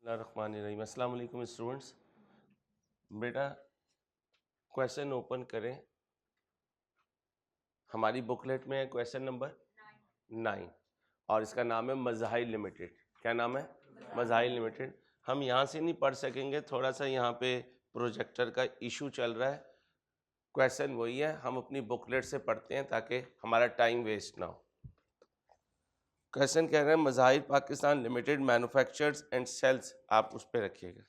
बिस्मिल्लाहिर्रहमानिर्रहीम। अस्सलाम वालेकुम स्टूडेंट्स। बेटा क्वेश्चन ओपन करें। हमारी बुकलेट में है क्वेश्चन नंबर 9 और इसका नाम है मज़ाहिर लिमिटेड। क्या नाम है? मज़ाहिर लिमिटेड। हम यहाँ से नहीं पढ़ सकेंगे, थोड़ा सा यहाँ पे प्रोजेक्टर का इशू चल रहा है। क्वेश्चन वही है, हम अपनी बुकलेट से पढ़ते हैं ताकि हमारा टाइम वेस्ट ना हो। क्वेश्चन कह रहे हैं Mazahir Pakistan limited manufactures and sales, आप उस पर रखिएगा।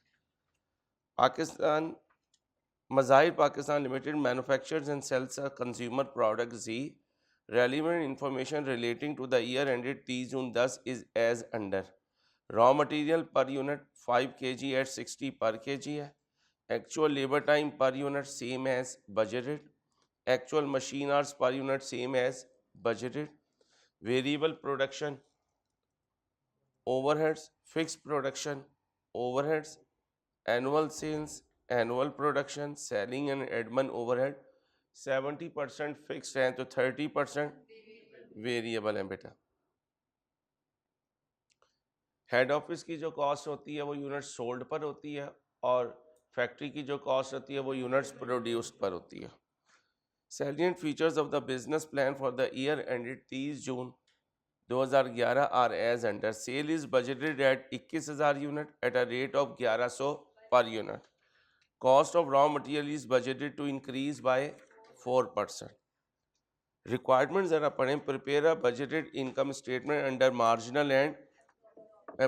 Pakistan Mazahir Pakistan Limited manufactures and sells a consumer product Z. Relevant information relating to the year ended 30 June thus is as under. Raw material per unit 5 kg at 60 per kg है. Actual labor time per unit same as budgeted. Actual machine hours per unit same as budgeted. Variable production overheads, fixed production overheads, annual sales, annual production, selling and admin overhead 70% fixed हैं तो 30% variable हैं बेटा। Head office की जो cost होती है वो unit sold पर होती है और फैक्ट्री की जो कॉस्ट होती है वो यूनिट्स प्रोड्यूस्ड पर होती है। Salient features of the business plan for the year ended 30 June 2011 are as under. Sale is budgeted at 21,000 unit at a rate of 1100 per unit. Cost of raw material is budgeted to increase by 4%. Requirements ज़रा पढ़ें। Prepare a budgeted income statement under marginal and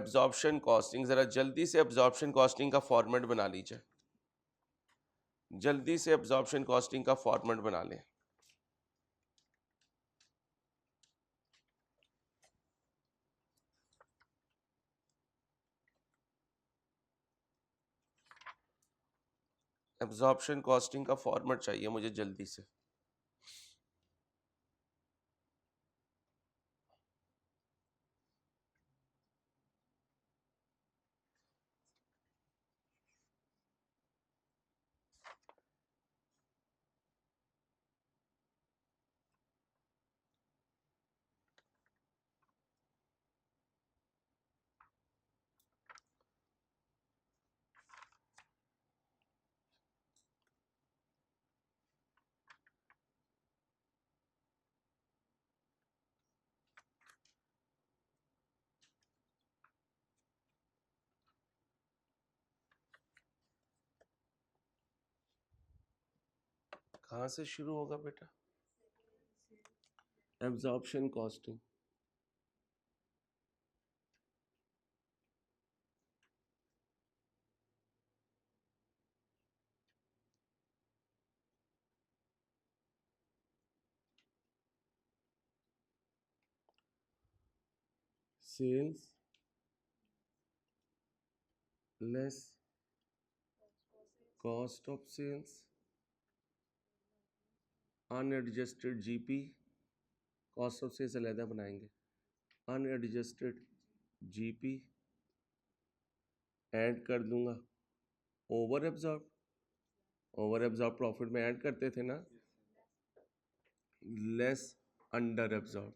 absorption costing। ज़रा जल्दी से absorption costing का format बना लीजिए, जल्दी से absorption costing का फॉर्मेट बना लें। absorption costing का फॉर्मेट चाहिए मुझे जल्दी से। कहाँ से शुरू होगा बेटा? absorption costing। sales less cost of sales unadjusted GP, cost of sales अलहदा बनाएंगे, अनएडजस्टेड GP ऐड कर दूंगा, ओवर एब्जॉर्ब प्रॉफिट में ऐड करते थे ना, less under absorb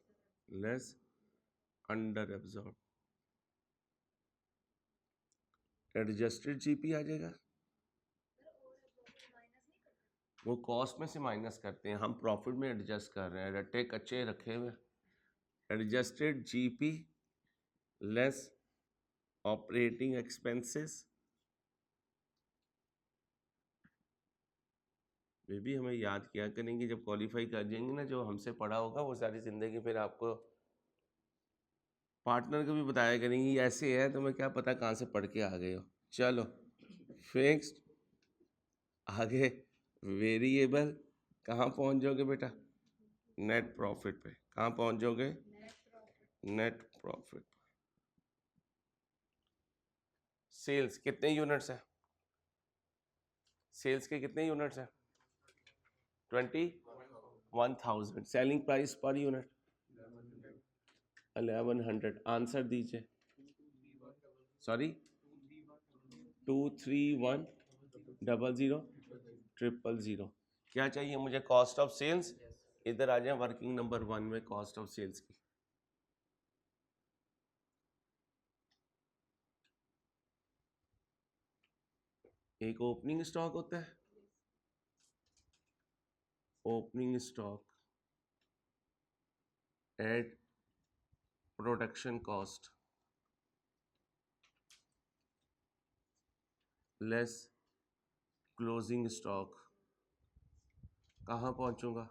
adjusted GP आ जाएगा। वो कॉस्ट में से माइनस करते हैं, हम प्रॉफिट में एडजस्ट कर रहे हैं, रट्टे कच्चे रखे हुए। Adjusted GP less operating expenses. वे भी हमें याद किया करेंगे जब क्वालिफाई कर जाएंगे ना, जो हमसे पढ़ा होगा वो सारी ज़िंदगी फिर आपको पार्टनर को भी बताया करेंगी ऐसे है, तो मैं क्या पता कहाँ से पढ़ के आ गए हो। चलो फिक्स्ड, आगे वेरिएबल, कहाँ पहुँच जाओगे बेटा? नेट प्रॉफिट पे। कहाँ पहुँच जाओगे? Net profit. सेल्स कितने यूनिट्स हैं? सेल्स के कितने यूनिट्स हैं? 21,000। Selling price per unit 1100। Answer दीजिए। सॉरी 2310000। क्या चाहिए मुझे? Cost of sales. इधर आ जाए वर्किंग नंबर 1 में कॉस्ट ऑफ सेल्स की। एक ओपनिंग स्टॉक होता है, opening stock at production cost less closing stock, कहाँ पहुंचूंगा?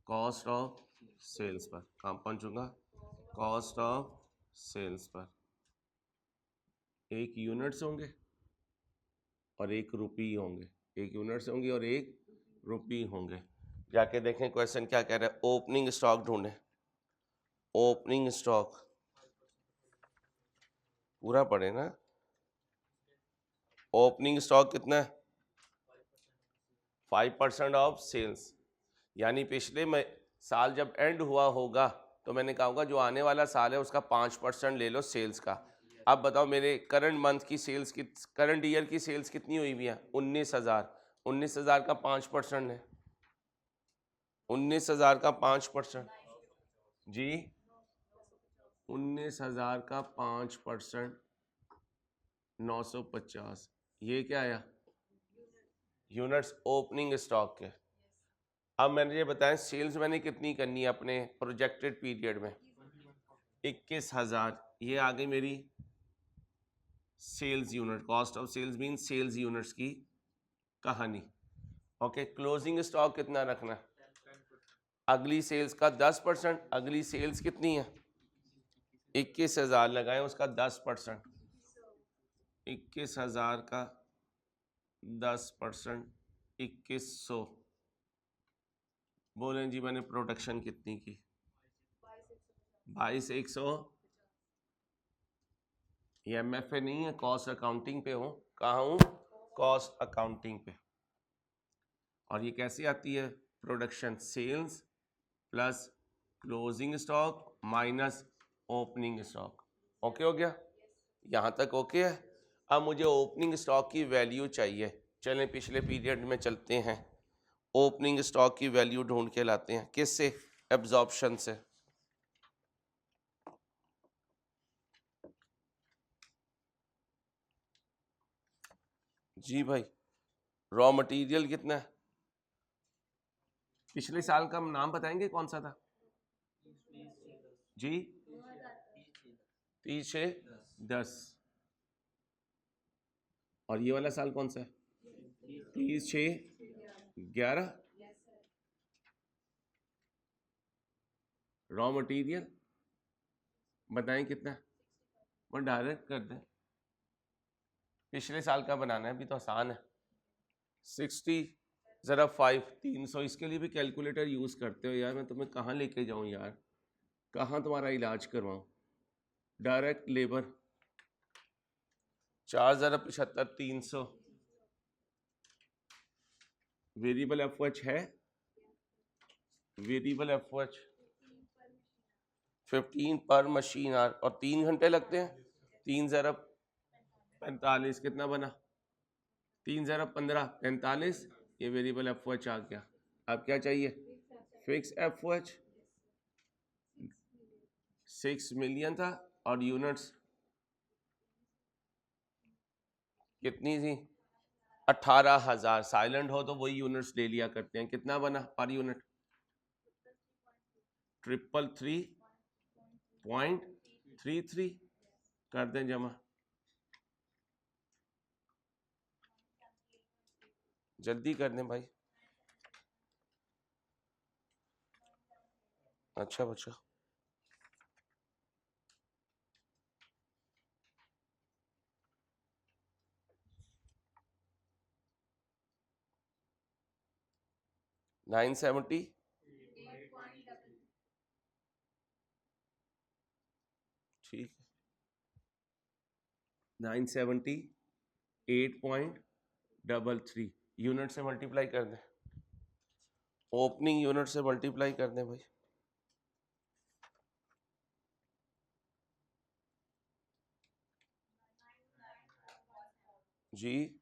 कॉस्ट ऑफ सेल्स पर। कहाँ पहुंचूंगा? कॉस्ट ऑफ सेल्स पर। एक यूनिट्स होंगे और एक रुपी होंगे, एक यूनिट्स होंगे और एक रुपी होंगे। जाके देखें क्वेश्चन क्या कह रहा है। ओपनिंग स्टॉक ढूंढें, ओपनिंग स्टॉक पूरा पढ़े ना। ओपनिंग स्टॉक कितना है? 5% ऑफ सेल्स, यानी पिछले साल जब एंड हुआ होगा तो मैंने कहा होगा जो आने वाला साल है उसका 5% ले लो सेल्स का। अब बताओ मेरे करंट मंथ की सेल्स की, करंट ईयर की सेल्स कितनी हुई हुई है? 19,000। 19,000 का 5% है, 19,000 का 5%। जी 19,000 का 5%, 950। ये क्या आया? यूनिट्स ओपनिंग स्टॉक के। अब मैंने ये बताया सेल्स मैंने कितनी करनी है अपने प्रोजेक्टेड पीरियड में? 21,000। ये आ गई मेरी sales unit, cost of sales mean sales units की कहानी। ओके, क्लोजिंग स्टॉक कितना रखना है? अगली सेल्स का 10%। अगली सेल्स कितनी है? 21,000 लगाए, उसका 10%। 21,000 का 10%, 2100। बोलें जी मैंने प्रोडक्शन कितनी की? 22,100। ये MFA नहीं है, कॉस्ट अकाउंटिंग पे हूँ। कहाँ हूँ? कॉस्ट अकाउंटिंग पे। और ये कैसे आती है? Production sales plus closing stock minus opening stock. Okay हो गया? यहाँ तक ओके है? अब मुझे ओपनिंग स्टॉक की वैल्यू चाहिए। चलें पिछले पीरियड में चलते हैं, ओपनिंग स्टॉक की वैल्यू ढूंढ के लाते हैं। किससे? एब्जॉर्प्शन से। जी भाई, रॉ मटेरियल कितना है? पिछले साल का नाम बताएंगे कौन सा था? जी 30/6/10। और ये वाला साल कौन सा है? 30/6/11। रॉ मटेरियल बताएं कितना? वो डायरेक्ट कर दें, पिछले साल का बनाना है, अभी तो आसान है। 60 ज़रा 5 300। इसके लिए भी कैलकुलेटर यूज़ करते हो यार? मैं तुम्हें कहाँ लेके जाऊँ यार, कहाँ तुम्हारा इलाज करवाऊँ? डायरेक्ट लेबर 4 ज़रा 75 300। वेरिएबल एफओएच है? वेरिएबल एफओएच 15 पर मशीन आर, और 3 घंटे लगते हैं। 3 ज़रा 45 कितना बना? 3 ज़रा 15 45। ये वेरिएबल एफओएच आ गया। अब क्या चाहिए? फिक्स एफओएच 6 मिलियन था, और यूनिट्स कितनी थी? 18,000। साइलेंट हो तो वही यूनिट्स ले लिया करते हैं। कितना बना पर यूनिट? 333.33। कर दें जमा, जल्दी कर दें भाई। अच्छा बच्चा, नाइन 70। ठीक है, 978.33 यूनिट से मल्टीप्लाई कर दें। ओपनिंग यूनिट से मल्टीप्लाई कर दें भाई। जी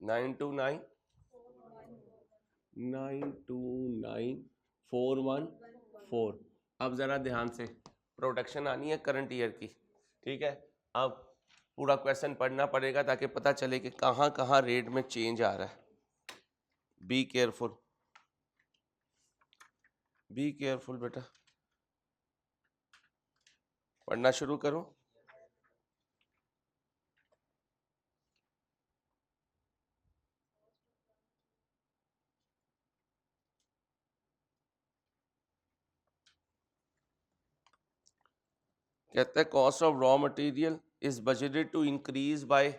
929,414। अब ज़रा ध्यान से प्रोडक्शन आनी है करंट ईयर की, ठीक है। अब पूरा क्वेश्चन पढ़ना पड़ेगा ताकि पता चले कि कहाँ कहाँ रेट में चेंज आ रहा है। बी केयरफुल, बी केयरफुल बेटा, पढ़ना शुरू करो। कहते हैं cost of raw material is budgeted to increase by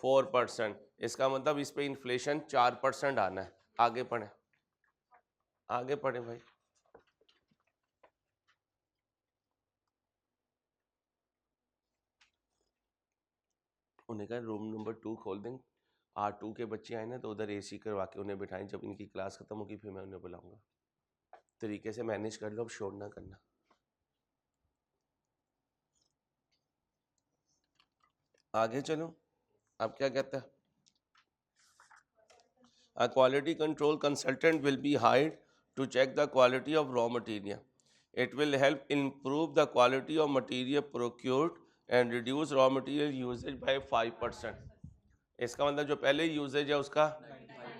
4%। इसका मतलब इस पे इन्फ्लेशन 4% आना है। आगे पढ़े, आगे पढ़े भाई। उन्हें कहा रूम नंबर 2 खोल दें, R2 के बच्चे आए ना तो उधर AC करवा के उन्हें बिठाएं, जब इनकी क्लास खत्म होगी फिर मैं उन्हें बुलाऊंगा। तरीके से मैनेज कर लो, अब शोर ना करना। आगे चलो, अब क्या कहता है? A quality control consultant will be hired to check the quality of raw material. It will help improve the quality of material procured and reduce raw material usage by 5%. इसका मतलब जो पहले यूजेज है उसका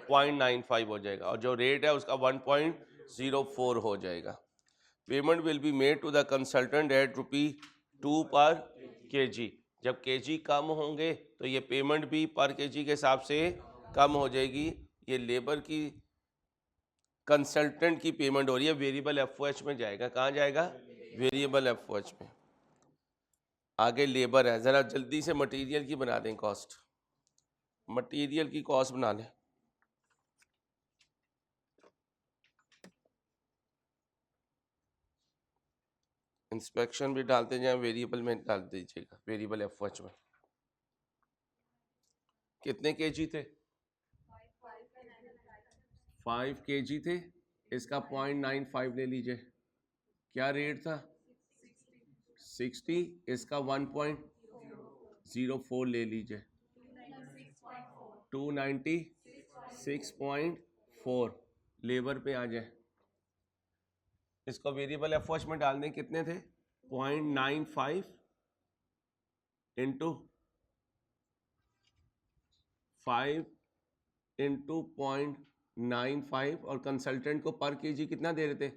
0.95 हो जाएगा और जो रेट है उसका 1.04 हो जाएगा। Payment will be made to the consultant at ₹2 per kg। जब kg कम होंगे तो ये पेमेंट भी पर kg के हिसाब से कम हो जाएगी। ये लेबर की कंसल्टेंट की पेमेंट हो रही है, वेरिएबल FOH में जाएगा। कहाँ जाएगा? वेरिएबल FOH में। आगे लेबर है, ज़रा जल्दी से मटेरियल की बना दें कॉस्ट, मटेरियल की कॉस्ट बना लें। इंस्पेक्शन भी डालते जाएं, वेरिएबल में डाल दीजिएगा, वेरिएबल FOH में। कितने kg थे? 5 kg थे। इसका 0.95 ले लीजिए। क्या रेट था? 60। इसका 1.04 ले लीजिए। 296.4 लेबर पे आ जाए। इसको वेरिएबल FOH में डाल दें, कितने थे? 0.95 इंटू 5 इंटू 0.95 और कंसल्टेंट को पर kg कितना दे रहे थे?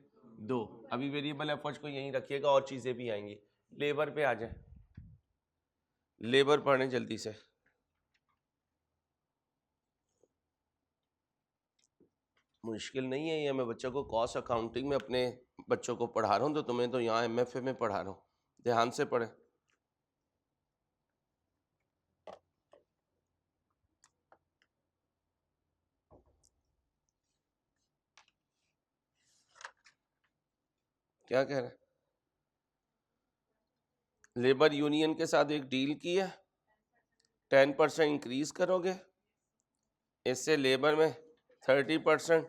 2। अभी वेरिएबल FOH को यहीं रखिएगा और चीज़ें भी आएंगी। लेबर पे आ जाए, लेबर पढ़ें जल्दी से। मुश्किल नहीं है ये, मैं बच्चों को कॉस्ट अकाउंटिंग में अपने बच्चों को पढ़ा रहा हूँ, तो तुम्हें तो यहाँ MFA में पढ़ा रहा हूँ। ध्यान से पढ़ें। क्या कह रहे हैं? लेबर यूनियन के साथ एक डील की है, 10% इंक्रीज करोगे, इससे लेबर में 30%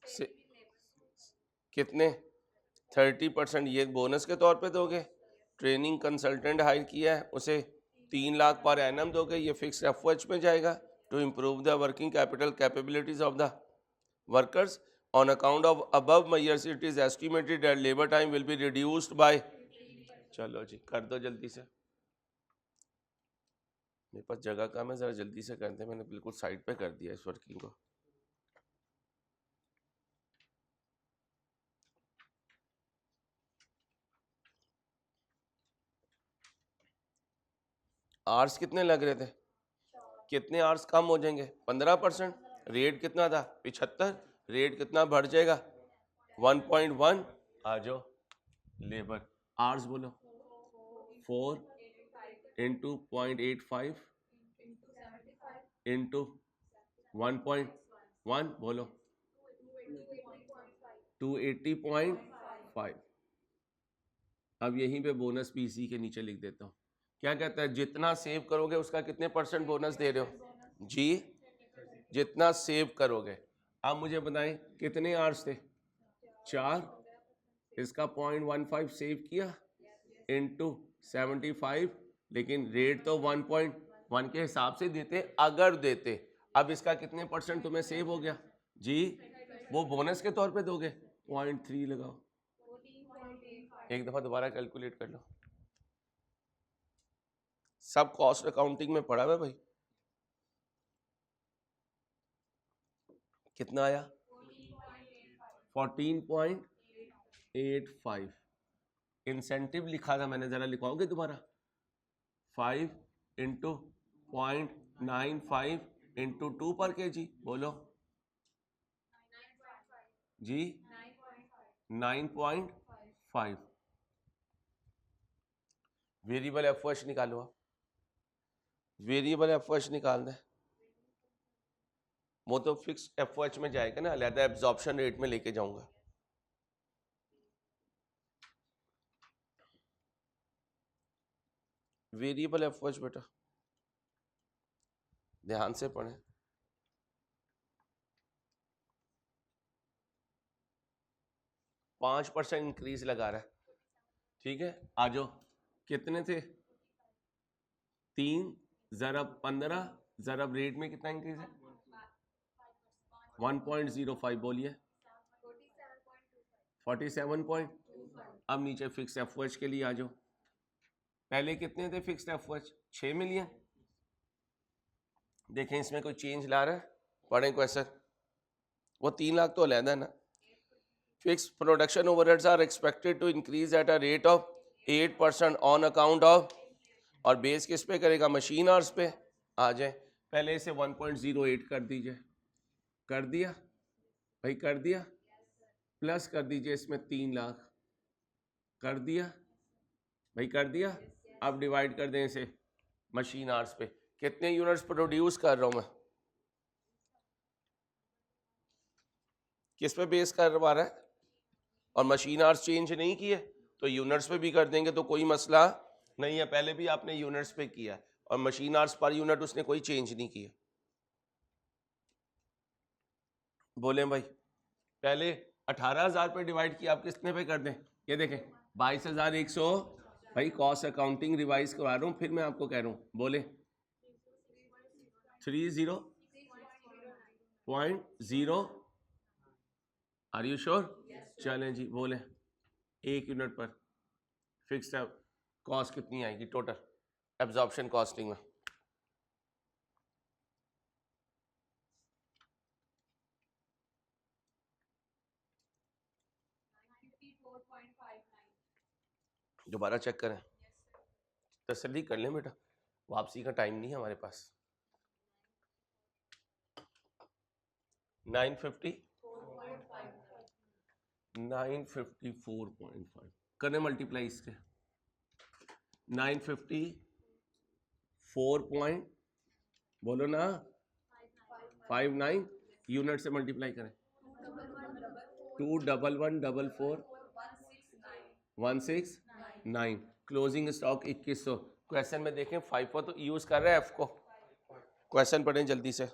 से कितने 30% ये बोनस के तौर पे दोगे। ट्रेनिंग कंसल्टेंट हायर किया है, उसे 3 लाख पर एनम दोगे, ये फिक्स FOH में जाएगा। To improve the working capital capabilities of the workers on account of above measures it is estimated that labor time will be reduced by। चलो जी कर दो जल्दी से, मेरे पास जगह कम है, ज़रा जल्दी से करते हैं। मैंने बिल्कुल साइड पे कर दिया इस वर्किंग को। आर्स कितने लग रहे थे? कितने आर्स कम हो जाएंगे? 15%। रेट कितना था? 75। रेट कितना बढ़ जाएगा? 1.1। आ जाओ लेबर आर्स बोलो। 4 इंटू 0.85 इंटू 1.1 बोलो 280.5। अब यहीं पे बोनस भी इसी के नीचे लिख देता हूँ। क्या कहता है? जितना सेव करोगे उसका कितने % बोनस दे रहे हो जी? जितना सेव करोगे। अब मुझे बताएं कितने आवर्स थे? 4। इसका 0.15 सेव किया इंटू 75, लेकिन रेट तो 1.1 के हिसाब से देते अगर देते। अब इसका कितने % तुम्हें सेव हो गया जी? वो बोनस के तौर पे दोगे, 0.3 लगाओ, एक दफा दोबारा कैलकुलेट कर लो। सब कॉस्ट अकाउंटिंग में पढ़ा है भाई। कितना आया? 14.85। इंसेंटिव लिखा था मैंने, जरा लिखवाओगे दोबारा? 5 इंटू 0.95 इंटू 2 पर kg, बोलो जी। 9.5। वेरिएबल एफओएच निकालो आप, वेरिएबल एफओएच निकाल दें। वो तो फिक्स एफओएच में जाएगा ना, अलहदा एब्जॉर्प्शन रेट में लेके जाऊंगा। वेरिएबल एफओएच बेटा ध्यान से पढ़ें। 5% इंक्रीज लगा रहा है, ठीक है। आ जाओ, कितने थे? 3 ज़रब 15, ज़रब रेट में कितना इंक्रीज है? 1.05, बोलिए 47. अब नीचे फिक्स एफओएच के लिए आ जाओ। पहले कितने थे फिक्स एफओएच? 6 मिलियन। देखें इसमें कोई चेंज ला रहा है? पढ़ें क्वेश्चन। वो 3 लाख तो अलहदा है ना। Fix production overheads are expected to increase at a rate of 8% on account of, और बेस किस पे करेगा? मशीन आवर्स पे। आ जाए, पहले इसे 1.08 कर दीजिए। कर दिया भाई, कर दिया। प्लस कर दीजिए इसमें 3 लाख। कर दिया भाई, कर दिया। अब डिवाइड कर दें इसे मशीन आवर्स पे। कितने यूनिट्स प्रोड्यूस कर रहा हूं मैं? किस पे बेस करवा रहा है? और मशीन आवर्स चेंज नहीं किए तो यूनिट्स पे भी कर देंगे, तो कोई मसला नहीं है। पहले भी आपने यूनिट्स पे किया और मशीन आवर्स पर यूनिट उसने कोई चेंज नहीं किया। बोले भाई, पहले 18,000 पे डिवाइड किया, आप कितने पे कर दें? ये देखें 22,100। भाई कॉस्ट अकाउंटिंग रिवाइज करवा रहा हूँ, फिर मैं आपको कह रहा हूँ, बोले 30.0। Are you sure? चलें जी, बोले 1 यूनिट पर फिक्स्ड कॉस्ट कितनी आएगी टोटल एब्जॉर्प्शन कॉस्टिंग में? दोबारा चेक करें, तसल्ली कर लें बेटा, वापसी का टाइम नहीं है हमारे पास। 954.5 करें मल्टीप्लाई इसके। 954 पॉइंट, बोलो ना, 59 यूनिट से मल्टीप्लाई करें। 2114416 क्लोजिंग स्टॉक 2100। क्वेश्चन में देखें 5 तो यूज कर रहे हैं एफ को। क्वेश्चन पढ़ें जल्दी से,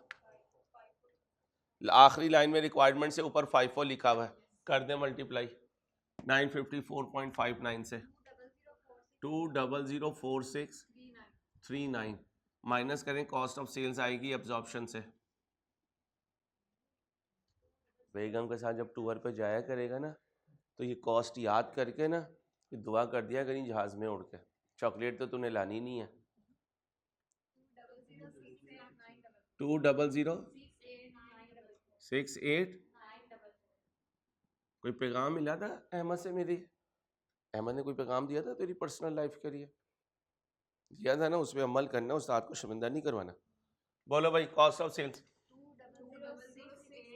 आखिरी लाइन में रिक्वायरमेंट से ऊपर 5 लिखा हुआ है, कर दें मल्टीप्लाई 954.59 से। 2004639 माइनस करें, कॉस्ट ऑफ सेल्स आएगी एब्जॉर्प्शन से। बेगम के साथ जब टूर पे जाया करेगा ना, तो ये कॉस्ट याद करके ना, ये दुआ कर दिया कहीं जहाज में उड़ के, चॉकलेट तो तूने लानी नहीं है। 20068। कोई पैगाम मिला था अहमद से मेरी? अहमद ने कोई पैगाम दिया था तेरी पर्सनल लाइफ के लिए? दिया था ना, उस पर अमल करना, उस्ताद को शर्मिंदा नहीं करवाना। बोलो भाई, कॉस्ट ऑफ सेल्स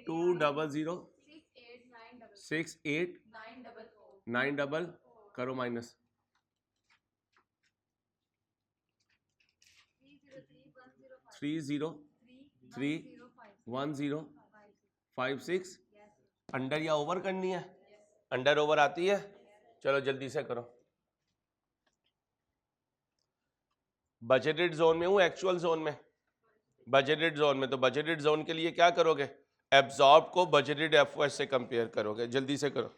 20068 करो माइनस 303105 अंडर या ओवर करनी है? अंडर ओवर आती है, चलो जल्दी से करो। बजटेड जोन में हूँ, एक्चुअल जोन में? बजटेड जोन में, तो बजटेड जोन के लिए क्या करोगे? एब्जॉर्ब को बजटेड एफओएच से कंपेयर करोगे। जल्दी से करो।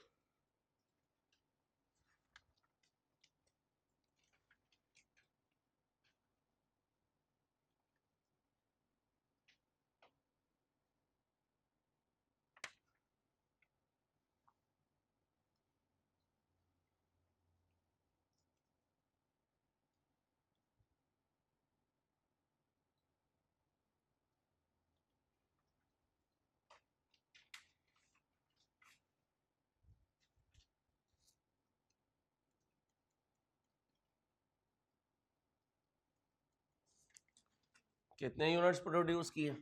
कितने यूनिट्स प्रोड्यूस किए?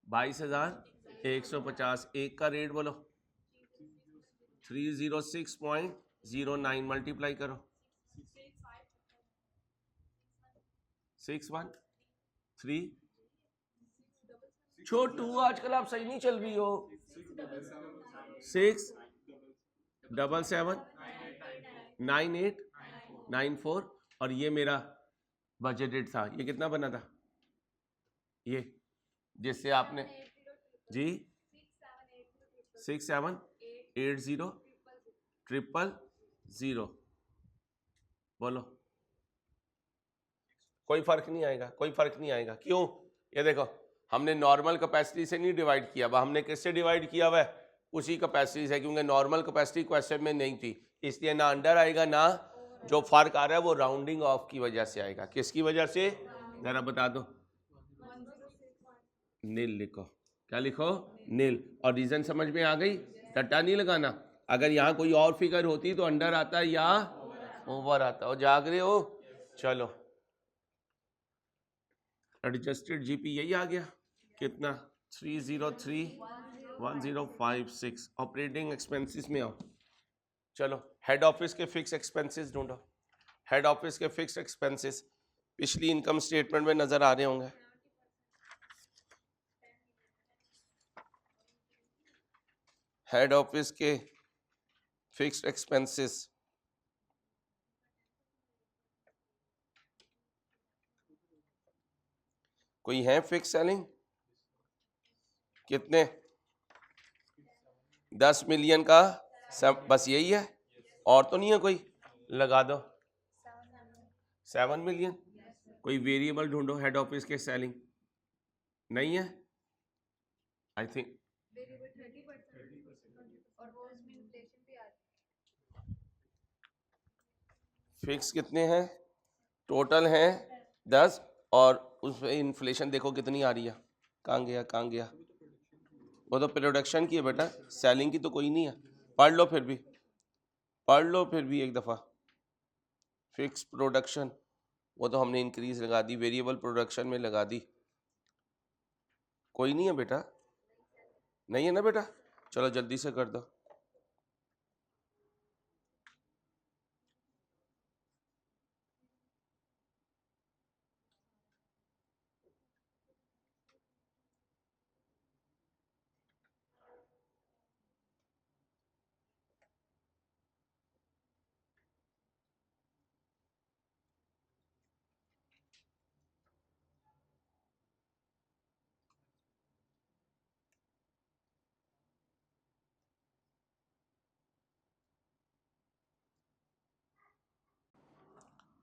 22,150। एक का रेट बोलो। 306.09 मल्टीप्लाई करो 613। छोटू आजकल आप सही नहीं चल रही हो। 6779894 और ये मेरा बजटेड था। ये कितना बना था? ये जिससे आपने जी 678000 बोलो। कोई फर्क नहीं आएगा, कोई फर्क नहीं आएगा। क्यों? ये देखो, हमने नॉर्मल कैपेसिटी से नहीं डिवाइड किया हुआ, हमने किससे डिवाइड किया हुआ है? उसी कैपेसिटी से, क्योंकि नॉर्मल कैपेसिटी क्वेश्चन में नहीं थी, इसलिए ना अंडर आएगा, ना जो फर्क आ रहा है वो राउंडिंग ऑफ की वजह से आएगा। किसकी वजह से? जरा बता दो। नील लिखो। क्या लिखो? नील। और रीजन समझ में आ गई? टट्टा नहीं लगाना। अगर यहाँ कोई और फिगर होती तो अंडर आता या ओवर आता। और जाग रहे हो? चलो, एडजस्टेड जीपी यही आ गया। कितना? 3031056। ऑपरेटिंग एक्सपेंसेस में आओ। चलो, हेड ऑफिस के फिक्स एक्सपेंसेस ढूंढो। हेड ऑफिस के फिक्स एक्सपेंसेस पिछली इनकम स्टेटमेंट में नजर आ रहे होंगे। हेड ऑफिस के फिक्स्ड एक्सपेंसेस कोई है फिक्स सेलिंग? कितने? 10 मिलियन का सब, बस यही है, और तो नहीं है कोई? लगा दो 7 मिलियन। कोई वेरिएबल ढूंढो हेड ऑफिस के सेलिंग। नहीं है आई थिंक। फिक्स कितने हैं? टोटल हैं 10, और उसमें इन्फ्लेशन देखो कितनी आ रही है। कहाँ गया, कहाँ गया? वो तो प्रोडक्शन की है बेटा, सेलिंग की तो कोई नहीं है। पढ़ लो फिर भी, पढ़ लो फिर भी एक दफ़ा। फिक्स प्रोडक्शन वो तो हमने इंक्रीज लगा दी, वेरिएबल प्रोडक्शन में लगा दी। कोई नहीं है बेटा, नहीं है ना बेटा? चलो जल्दी से कर दो।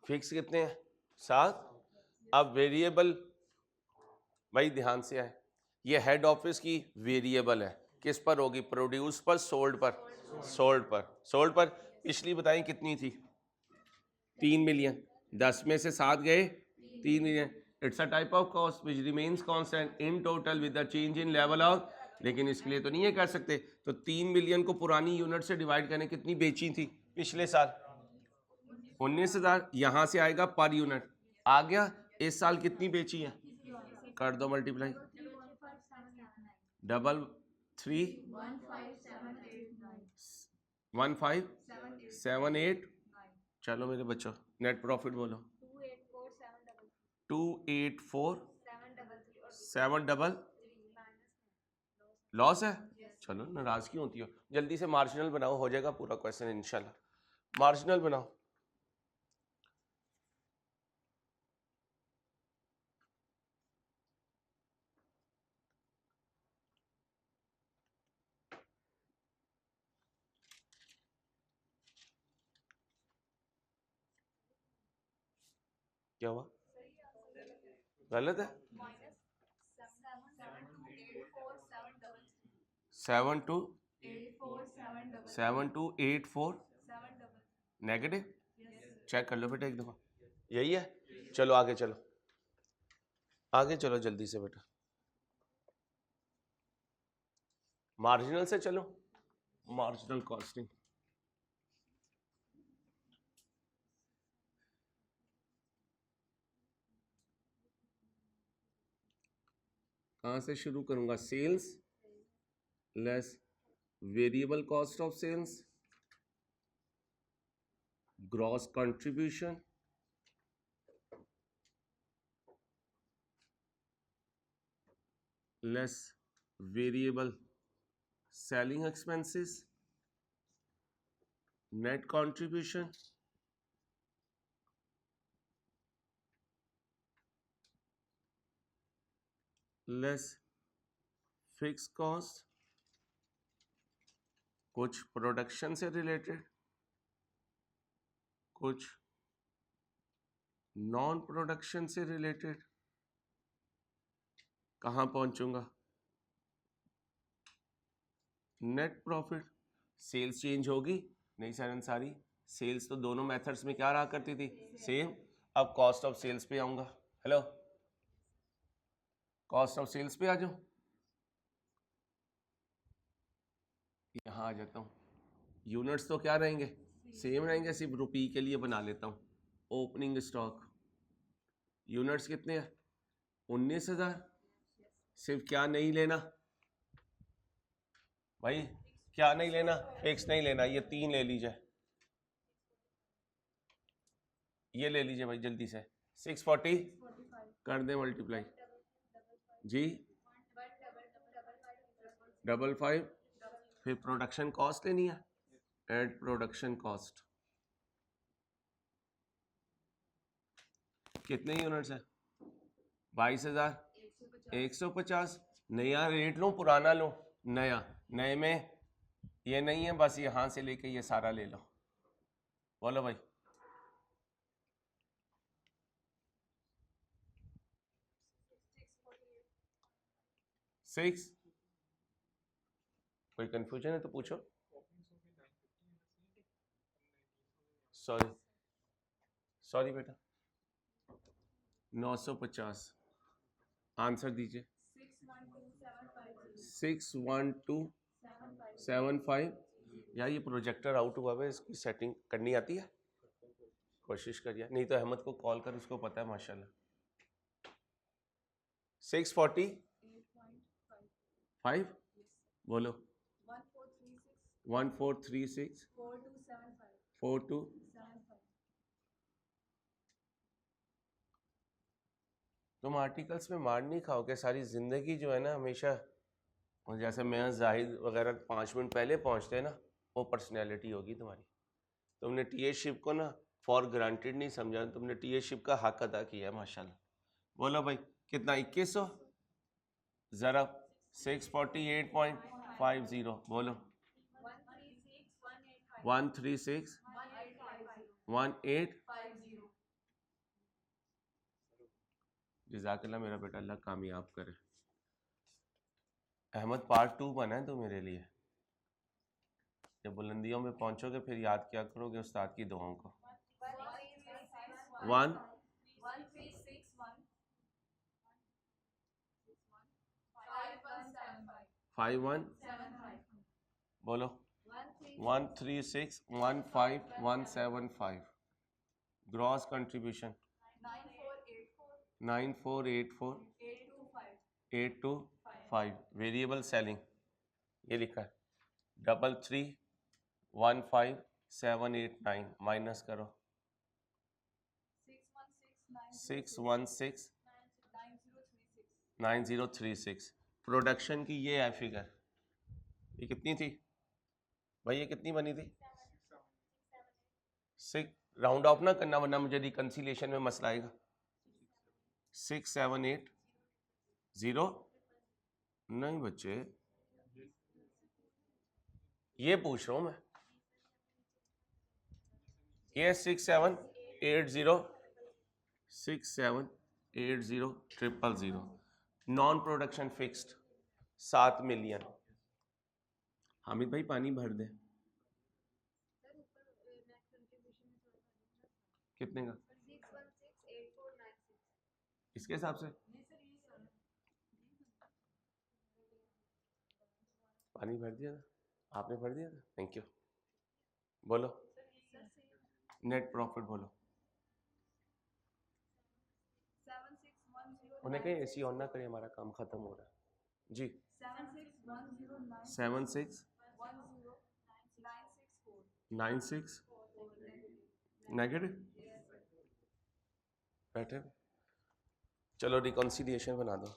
फिक्स कितने हैं? 7। अब वेरिएबल, भाई ध्यान से आए, ये हेड ऑफिस की वेरिएबल है। किस पर होगी? प्रोड्यूस पर, सोल्ड पर? सोल्ड पर। सोल्ड पर पिछली बताई कितनी थी? 3 मिलियन। 10 में से 7 गए, 3 million. It's a type of cost which remains constant in total with the change in level of. लेकिन इसके लिए तो नहीं है कर सकते। तो 3 मिलियन को पुरानी यूनिट से डिवाइड करने कितनी बेची थी पिछले साल? 19,000। यहाँ से आएगा पर यूनिट आ गया। इस साल कितनी बेची है? कर दो मल्टीप्लाई। 331578। चलो मेरे बच्चों, नेट प्रॉफिट बोलो। 284,7 लॉस है। चलो नाराज क्यों होती हो? जल्दी से मार्जिनल बनाओ, हो जाएगा पूरा क्वेश्चन इंशाल्लाह। मार्जिनल बनाओ। क्या हुआ? गलत है। 7284 नेगेटिव। चेक कर लो बेटा एक दफा, यही है। चलो आगे चलो, आगे चलो जल्दी से बेटा। मार्जिनल से चलो, मार्जिनल कॉस्टिंग। कहाँ से शुरू करूंगा? Sales less variable cost of sales, gross contribution less variable selling expenses, net contribution less fixed cost, कुछ प्रोडक्शन से रिलेटेड, कुछ नॉन प्रोडक्शन से रिलेटेड। कहाँ पहुंचूंगा? Net profit. सेल्स चेंज होगी? नहीं सर अंसारी, सेल्स तो दोनों मेथड्स में क्या रहा करती थी? सेम। अब कॉस्ट ऑफ सेल्स पे आऊंगा। हेलो, कॉस्ट ऑफ सेल्स पे आ जाओ, यहां आ जाता हूं। यूनिट्स तो क्या रहेंगे? सेम रहेंगे, सिर्फ रुपी के लिए बना लेता हूं। ओपनिंग स्टॉक यूनिट्स कितने हैं? 19,000। सिर्फ क्या नहीं लेना भाई? क्या नहीं लेना? फिक्स नहीं लेना। ये 3 ले लीजिए, ये ले लीजिए भाई जल्दी से। 640 कर दे मल्टीप्लाई जी, 55। फिर प्रोडक्शन कॉस्ट लेनी है, एड प्रोडक्शन कॉस्ट। कितने यूनिट्स है? 22,150। नया रेट लो पुराना लो? नया। नए में ये नहीं है, बस यहां से लेके ये सारा ले लो। बोलो भाई। 6। कोई कंफ्यूजन है तो पूछो। सॉरी सॉरी बेटा, 950। आंसर दीजिए। 61275। यार ये प्रोजेक्टर आउट हुआ है, इसकी सेटिंग करनी आती है? कोशिश करिए, नहीं तो अहमद को कॉल कर, उसको पता है माशाल्लाह। 645। बोलो। 1436 42। तुम आर्टिकल्स में मार नहीं खाओगे सारी जिंदगी जो है ना हमेशा। और जैसे मैं जाहिद वगैरह 5 मिनट पहले पहुंचते हैं ना, वो पर्सनैलिटी होगी तुम्हारी। तुमने टीएशिप को ना फॉर ग्रांटेड नहीं समझा, तुमने टीएशिप का हक अदा किया है माशाल्लाह। बोलो भाई कितना? 2100 ज़रा 648.50। बोलो। 13618। जज़ाकल्लाह मेरा बेटा, अल्लाह कामयाब करे। अहमद पार्ट 2 बना है तो मेरे लिए। जब बुलंदियों में पहुंचोगे फिर याद क्या करोगे उस्ताद की दुआओं को। 51 बोलो। 13615,175। Gross contribution 9484,825। वेरिएबल सेलिंग ये लिखा है 3315789। माइनस करो 6169036। प्रोडक्शन की ये है फिगर। ये कितनी थी भाई? ये कितनी बनी थी? 6। राउंड ऑफ ना करना वरना मुझे रिकंसिलिएशन में मसला आएगा। 6780। नहीं बच्चे, ये पूछ रहा हूं मैं। ये 6780 non production fixed 7 million. Hamid भाई पानी भर दे। कितने का? इसके हिसाब से पानी भर दिया था? आपने भर दिया था? Thank you. बोलो नेट प्रॉफिट बोलो। उन्हें कहीं एसी ऑन ना करें, हमारा काम खत्म हो रहा है जी। 76 नेगेटिव बैठे। चलो रिकॉन्सिलिएशन बना दो।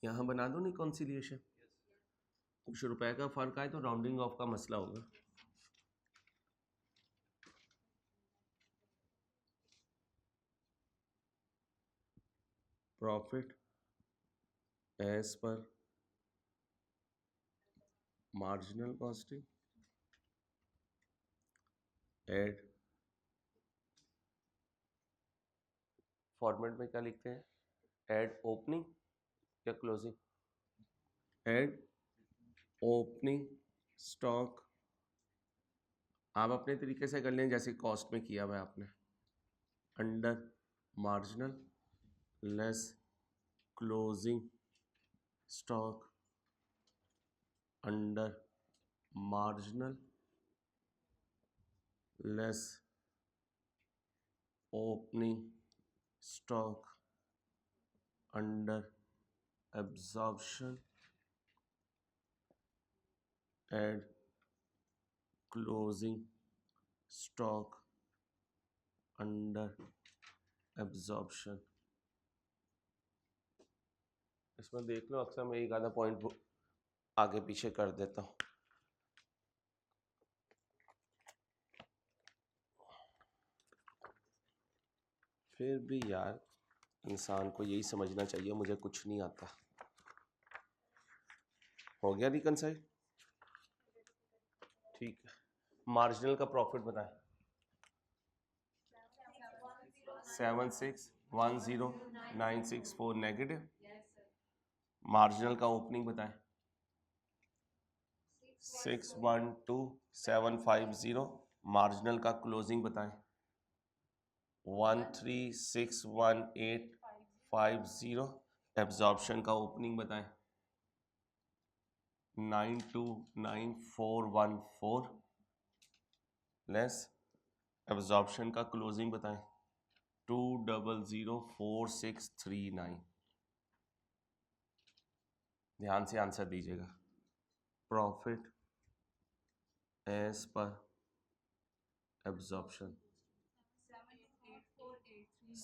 यहाँ बना दो रिकॉन्सिलिएशन। कुछ रुपए का फर्क आए तो राउंडिंग ऑफ का मसला होगा। Profit as per marginal costing add, format में क्या लिखते हैं, एड ओपनिंग या क्लोजिंग, एड ओपनिंग स्टॉक। आप अपने तरीके से कर लें जैसे कॉस्ट में किया हुआ है आपने। Under marginal less closing stock, under marginal less opening stock, under absorption add closing stock under absorption. इसमें देख लो, अक्सर मैं एक आधा पॉइंट आगे पीछे कर देता हूँ। फिर भी यार इंसान को यही समझना चाहिए मुझे कुछ नहीं आता। हो गया रिकनसाइल? ठीक है। मार्जिनल का प्रॉफिट बताएं। 7610964 नेगेटिव। मार्जिनल का ओपनिंग बताएं। 612750। मार्जिनल का क्लोजिंग बताएं। 1361,850। एब्जॉर्प्शन का ओपनिंग बताएं। 929414 लेस एब्जॉर्प्शन का क्लोजिंग बताएं। 2004639। ध्यान से आंसर दीजिएगा। Profit as per absorption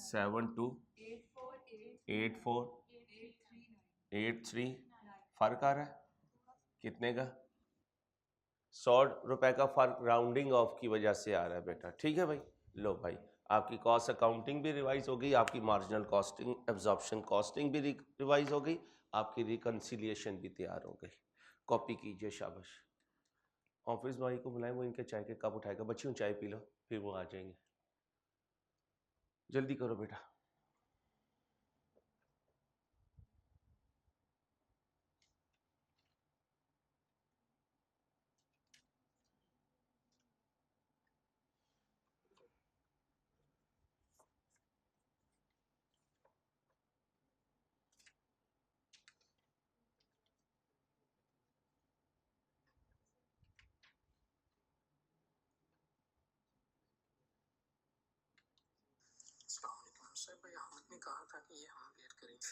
728483। फर्क आ रहा है कितने का? 100 रुपए का फर्क राउंडिंग ऑफ की वजह से आ रहा है बेटा। ठीक है भाई। लो भाई, आपकी कॉस्ट अकाउंटिंग भी रिवाइज हो गई, आपकी मार्जिनल कॉस्टिंग एब्जॉर्प्शन कॉस्टिंग भी रिवाइज हो गई, आपकी रिकंसिलिएशन भी तैयार हो गई। कॉपी कीजिए, शाबाश। ऑफिस बॉय को बुलाएं, वो इनके चाय के कप उठाएगा। बच्चियों चाय पी लो, फिर वो आ जाएंगे। जल्दी करो बेटा। सर भाई अहमद ने कहा था कि ये हम वेट करेंगे।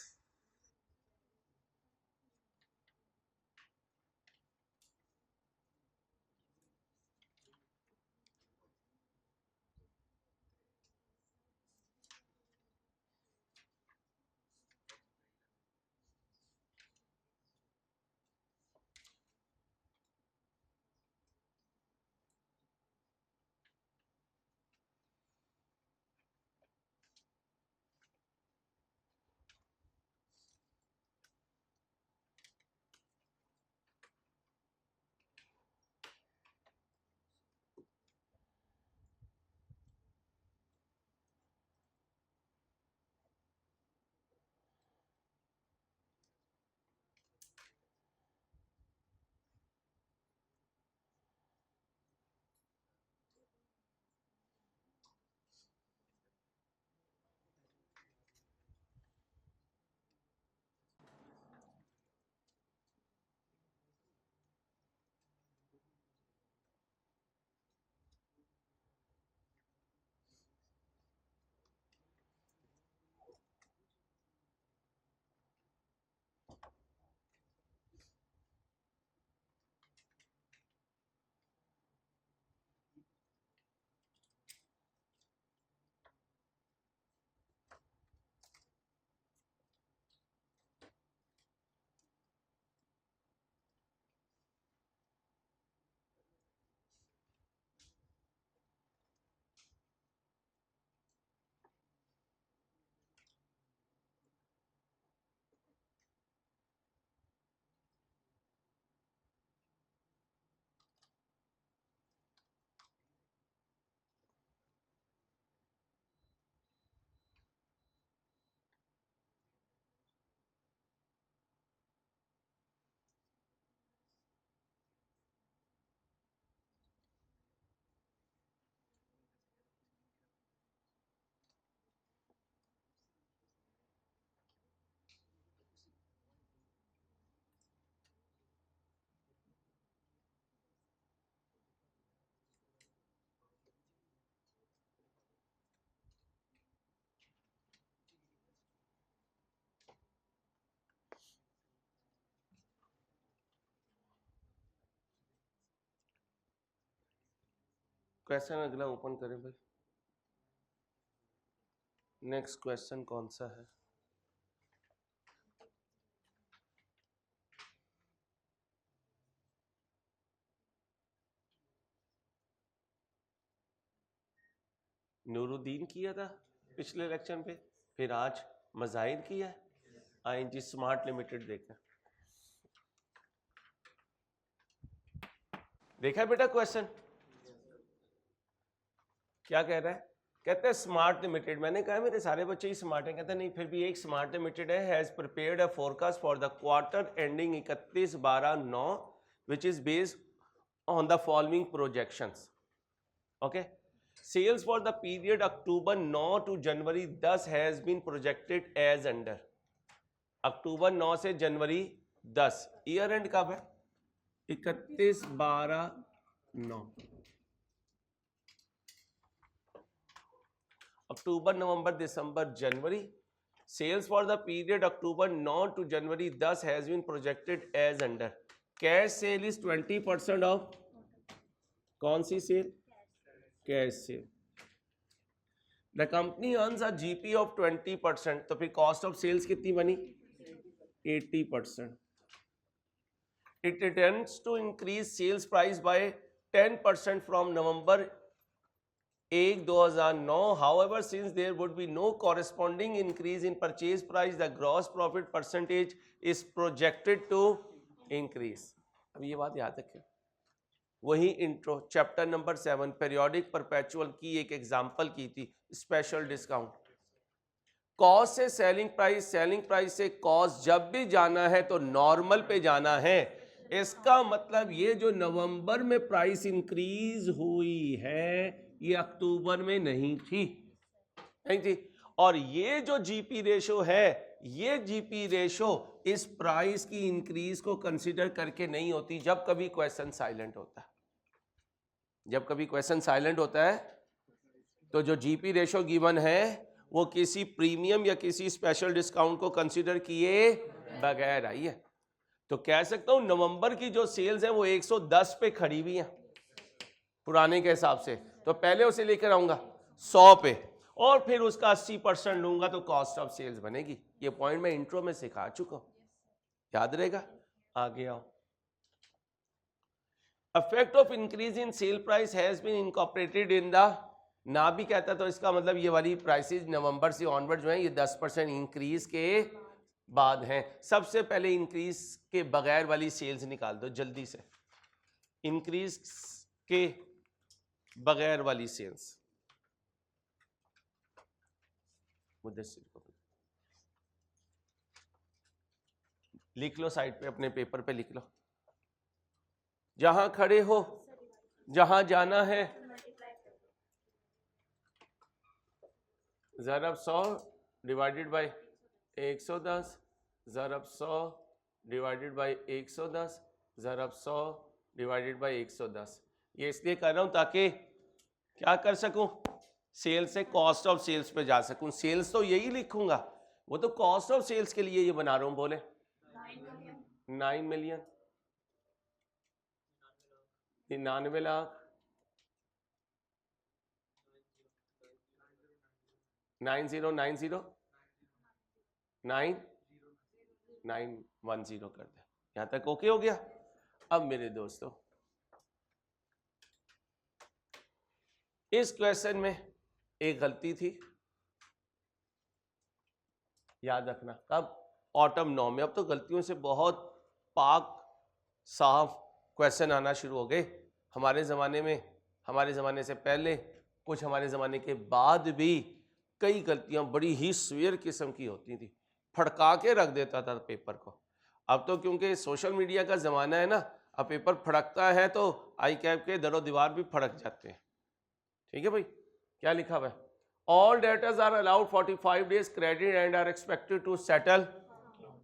क्वेश्चन अगला ओपन करें भाई। नेक्स्ट क्वेश्चन कौन सा है? नूरुद्दीन किया था पिछले इलेक्शन पे, फिर आज मज़ाहिर किया है। ING स्मार्ट लिमिटेड देखा, देखा बेटा क्वेश्चन क्या कह रहा है? कहते हैं स्मार्ट लिमिटेड, मैंने कहा मेरे सारे बच्चे ही स्मार्ट हैं, कहते हैं नहीं फिर भी एक स्मार्ट लिमिटेड है, has prepared a forecast for the quarter ending 31/12/9 which is based on the following projections. Okay, sales for the period October 9 to January 10 has been projected as under. अक्टूबर 9 से जनवरी 10, ईयर एंड कब है? 31/12/9। अक्टूबर, नवंबर, दिसंबर, जनवरी। Sales for the period October 9 to January 10 has been projected as under. Cash sale is 20% of कौन सी sale? Cash sale. The company earns a GP of 20%, तो फिर कॉस्ट ऑफ सेल्स कितनी बनी? 80%। It intends to increase sales price by 10% from November 1, 2009. However, since there would be no corresponding increase in purchase price, the gross profit percentage is projected to increase. अब ये बात याद रखें, वही intro chapter number 7 periodic perpetual की एक example की थी, स्पेशल डिस्काउंट। कॉस्ट से सेलिंग प्राइस, सेलिंग प्राइस से कॉस्ट जब भी जाना है तो नॉर्मल पे जाना है। इसका मतलब ये जो नवंबर में प्राइस इंक्रीज हुई है ये अक्टूबर में नहीं थी, नहीं थी। और ये जो जीपी रेशो है, ये जीपी रेशो इस प्राइस की इंक्रीज को कंसीडर करके नहीं होती जब कभी क्वेश्चन साइलेंट होता है। जब कभी क्वेश्चन साइलेंट होता है तो जो जीपी रेशो गिवन है वो किसी प्रीमियम या किसी स्पेशल डिस्काउंट को कंसीडर किए बगैर आई है। तो कह सकता हूं नवंबर की जो सेल्स है वो 110 पे खड़ी हुई है पुराने के हिसाब से, तो पहले उसे लेकर आऊंगा 100 पे और फिर उसका 80% लूंगा तो कॉस्ट ऑफ सेल्स बनेगी। ये पॉइंट मैं इंट्रो में सिखा चुका हूं, याद रहेगा। आगे आओ। Effect of increase in sale price has been incorporated in the, ना भी कहता तो इसका मतलब ये वाली प्राइसेस नवंबर से ऑनवर्ड जो है ये 10% इंक्रीज के बाद हैं। सबसे पहले इंक्रीज के बगैर वाली सेल्स निकाल दो जल्दी से, इंक्रीज के बगैर वाली सेल्स। लिख लो साइड पे, अपने पेपर पे लिख लो, जहां खड़े हो, जहां जाना है, ज़रब 100 divided by 110, ज़रब 100 divided by 110, ज़रब 100 divided by 110। ये इसलिए कर रहा हूं ताकि क्या कर सकूं, सेल से कॉस्ट ऑफ सेल्स पे जा सकूं। सेल्स तो यही लिखूंगा, वो तो कॉस्ट ऑफ सेल्स के लिए ये बना रहा हूं। बोले 9 मिलियन, 99 लाख, 9090 9910 कर दे। यहां तक ओके हो गया। अब मेरे दोस्तों इस क्वेश्चन में एक गलती थी, याद रखना। कब? ऑटम 9 में। अब तो गलतियों से बहुत पाक साफ क्वेश्चन आना शुरू हो गए। हमारे ज़माने में, हमारे ज़माने से पहले, कुछ हमारे ज़माने के बाद भी कई गलतियां बड़ी ही सीवियर किस्म की होती थी, फड़का के रख देता था पेपर को। अब तो क्योंकि सोशल मीडिया का ज़माना है ना, अब पेपर फड़कता है तो आई कैप के दरो दीवार भी फड़क जाते हैं। ठीक है भाई, क्या लिखा हुआ है? All debtors are allowed 45 days credit and are expected to settle.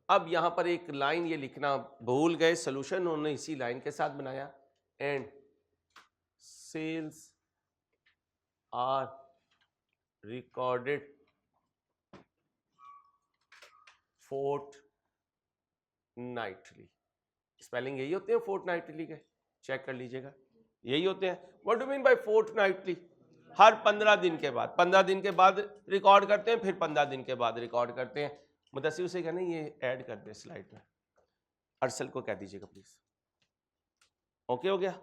अब यहां पर एक लाइन ये लिखना भूल गए, सोल्यूशन उन्होंने इसी लाइन के साथ बनाया। And sales are recorded fortnightly. Spelling यही होते हैं फोर्टनाइटली के, चेक कर लीजिएगा। यही होते हैं। What do mean by fortnightly? हर 15 दिन के बाद, 15 दिन के बाद रिकॉर्ड करते हैं, फिर 15 दिन के बाद रिकॉर्ड करते हैं। मुदस्सिर उसे कहना ये ऐड कर दे स्लाइड में, अरसल को कह दीजिएगा प्लीज। ओके हो गया।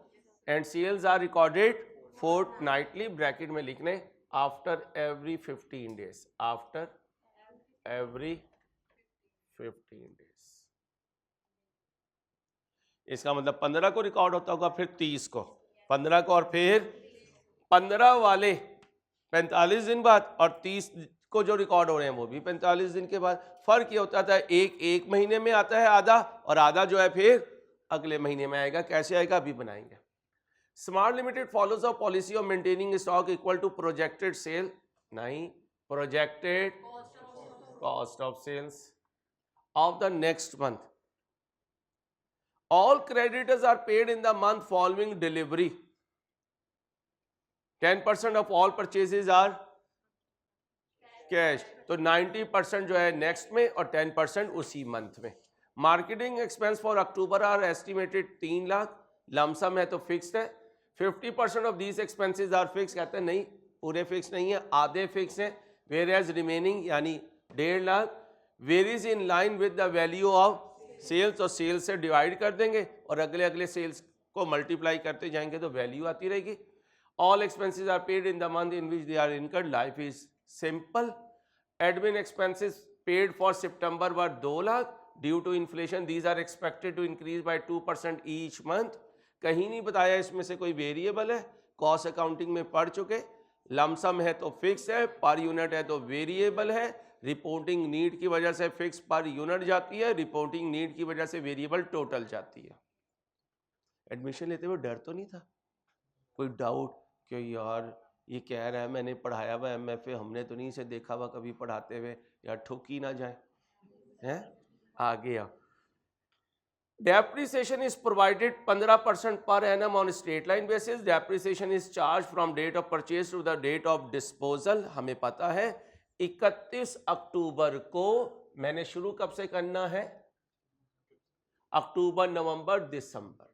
And sales are recorded fortnightly, bracket में लिखने after every 15 days, after every 15 days. इसका मतलब 15 को रिकॉर्ड होता होगा, फिर 30 को, 15 को, और फिर 15 वाले 45 दिन बाद, और 30 को जो रिकॉर्ड हो रहे हैं वो भी 45 दिन के बाद। फर्क ये होता था एक महीने में आता है आधा, और आधा जो है फिर अगले महीने में आएगा। कैसे आएगा अभी बनाएंगे। Smart limited follows a policy of maintaining stock equal to projected sale, नहीं, projected cost of sales of the next month. All creditors are paid in the month following delivery. 10% of all purchases are cash, तो 90% जो है next में और 10% उसी month में। Marketing expense for October are estimated 3 lakh, lump sum है तो fixed है। 50% of these expenses are fix, कहते हैं नहीं पूरे फिक्स नहीं है, आधे फिक्स है। वेयर एज रिमेनिंग यानी 1.5 lakh varies in line with the value of sales, और सेल्स से डिवाइड कर देंगे और अगले सेल्स को मल्टीप्लाई करते जाएंगे तो वैल्यू आती रहेगी। All expenses are paid in the month in which they are incurred. Life is simple. Admin expenses paid for September were 2 lakh. Due to inflation, these are expected to increase by 2% each month. कहीं नहीं बताया इसमें से कोई variable है, cost accounting में पढ़ चुके। लमसम है तो फिक्स है, पर यूनिट है तो वेरिएबल है। रिपोर्टिंग नीड की वजह से फिक्स पर यूनिट जाती है, रिपोर्टिंग नीड की वजह से वेरिएबल टोटल जाती है। एडमिशन लेते हुए डर तो नहीं था, कोई डाउट कि यार ये कह रहा है मैंने पढ़ाया हुआ MFA, हमने तो नहीं इसे देखा हुआ कभी पढ़ाते हुए, यार ठुक ही ना जाए हैं। आगे आओ। Depreciation is provided 15% per annum on straight line basis. Depreciation is charge from date of purchase to the date of disposal. हमें पता है 31 अक्टूबर को मैंने शुरू कब से करना है, अक्टूबर नवंबर दिसंबर,